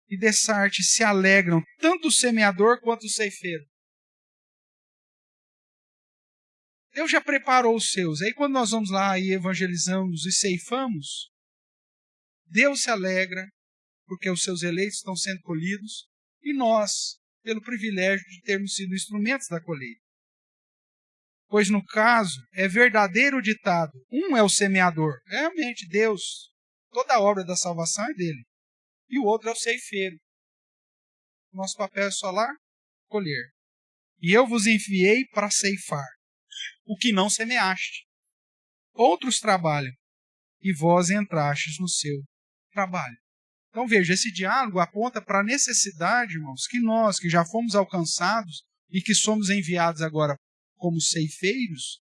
E dessarte se alegram tanto o semeador quanto o ceifeiro. Deus já preparou os seus. Aí quando nós vamos lá e evangelizamos e ceifamos, Deus se alegra porque os seus eleitos estão sendo colhidos e nós, pelo privilégio de termos sido instrumentos da colheita. Pois no caso, é verdadeiro o ditado, um é o semeador, realmente Deus, toda a obra da salvação é dele, e o outro é o ceifeiro. Nosso papel é só lá colher. E eu vos enviei para ceifar o que não semeaste. Outros trabalham, e vós entrastes no seu trabalho. Então veja, esse diálogo aponta para a necessidade, irmãos, que nós, que já fomos alcançados e que somos enviados agora como ceifeiros,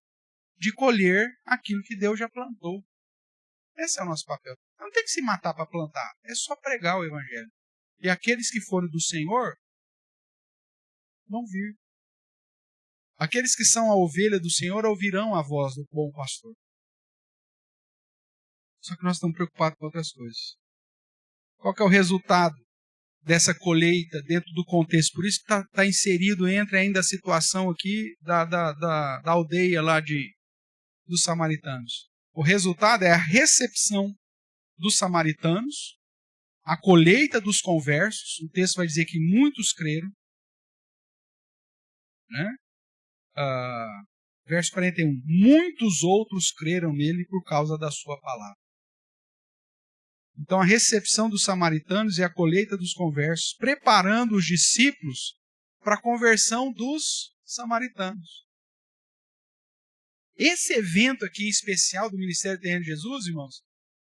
de colher aquilo que Deus já plantou. Esse é o nosso papel. Não tem que se matar para plantar, é só pregar o Evangelho. E aqueles que forem do Senhor vão vir. Aqueles que são a ovelha do Senhor ouvirão a voz do bom pastor. Só que nós estamos preocupados com outras coisas. Qual que é o resultado dessa colheita dentro do contexto? Por isso que está inserido entre ainda a situação aqui da aldeia lá dos samaritanos. O resultado é a recepção dos samaritanos, a colheita dos conversos. O texto vai dizer que muitos creram. Né? Verso 41. Muitos outros creram nele por causa da sua palavra. Então, a recepção dos samaritanos e a colheita dos conversos, preparando os discípulos para a conversão dos samaritanos. Esse evento aqui especial do Ministério Terreno de Jesus, irmãos,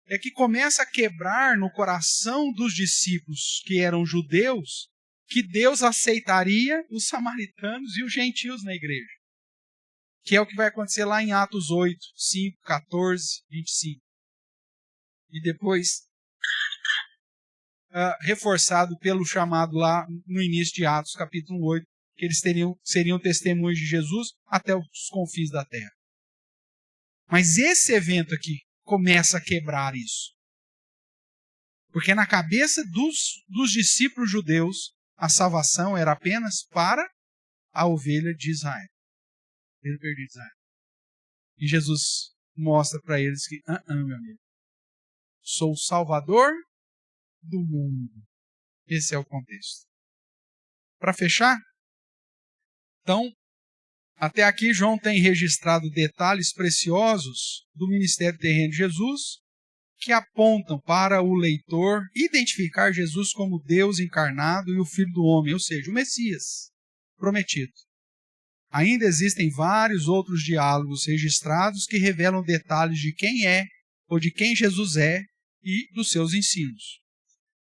é que começa a quebrar no coração dos discípulos que eram judeus, que Deus aceitaria os samaritanos e os gentios na igreja. Que é o que vai acontecer lá em Atos 8, 5, 14, 25. E depois reforçado pelo chamado lá no início de Atos, capítulo 8, que eles seriam testemunhos de Jesus até os confins da terra. Mas esse evento aqui começa a quebrar isso. Porque na cabeça dos discípulos judeus, a salvação era apenas para a ovelha de Israel. Ele perdeu Israel. E Jesus mostra para eles que, meu amigo, sou o Salvador do mundo. Esse é o contexto. Para fechar, então, até aqui João tem registrado detalhes preciosos do ministério terreno de Jesus, que apontam para o leitor identificar Jesus como Deus encarnado e o Filho do Homem, ou seja, o Messias prometido. Ainda existem vários outros diálogos registrados que revelam detalhes de quem é ou de quem Jesus é e dos seus ensinos.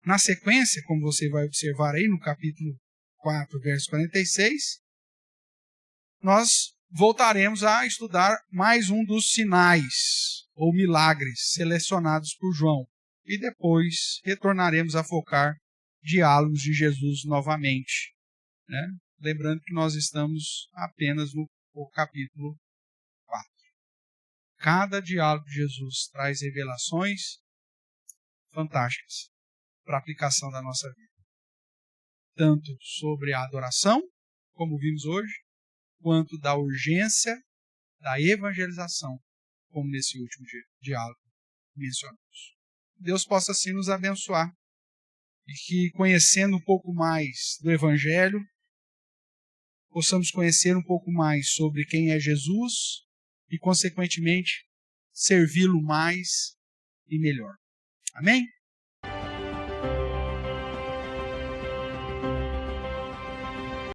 Na sequência, como você vai observar aí no capítulo 4, verso 46, nós voltaremos a estudar mais um dos sinais ou milagres selecionados por João. E depois retornaremos a focar diálogos de Jesus novamente, né? Lembrando que nós estamos apenas no capítulo 4. Cada diálogo de Jesus traz revelações fantásticas para a aplicação da nossa vida. Tanto sobre a adoração, como vimos hoje, quanto da urgência da evangelização, como nesse último diálogo mencionamos. Deus possa assim nos abençoar e que, conhecendo um pouco mais do Evangelho, possamos conhecer um pouco mais sobre quem é Jesus e, consequentemente, servi-lo mais e melhor. Amém?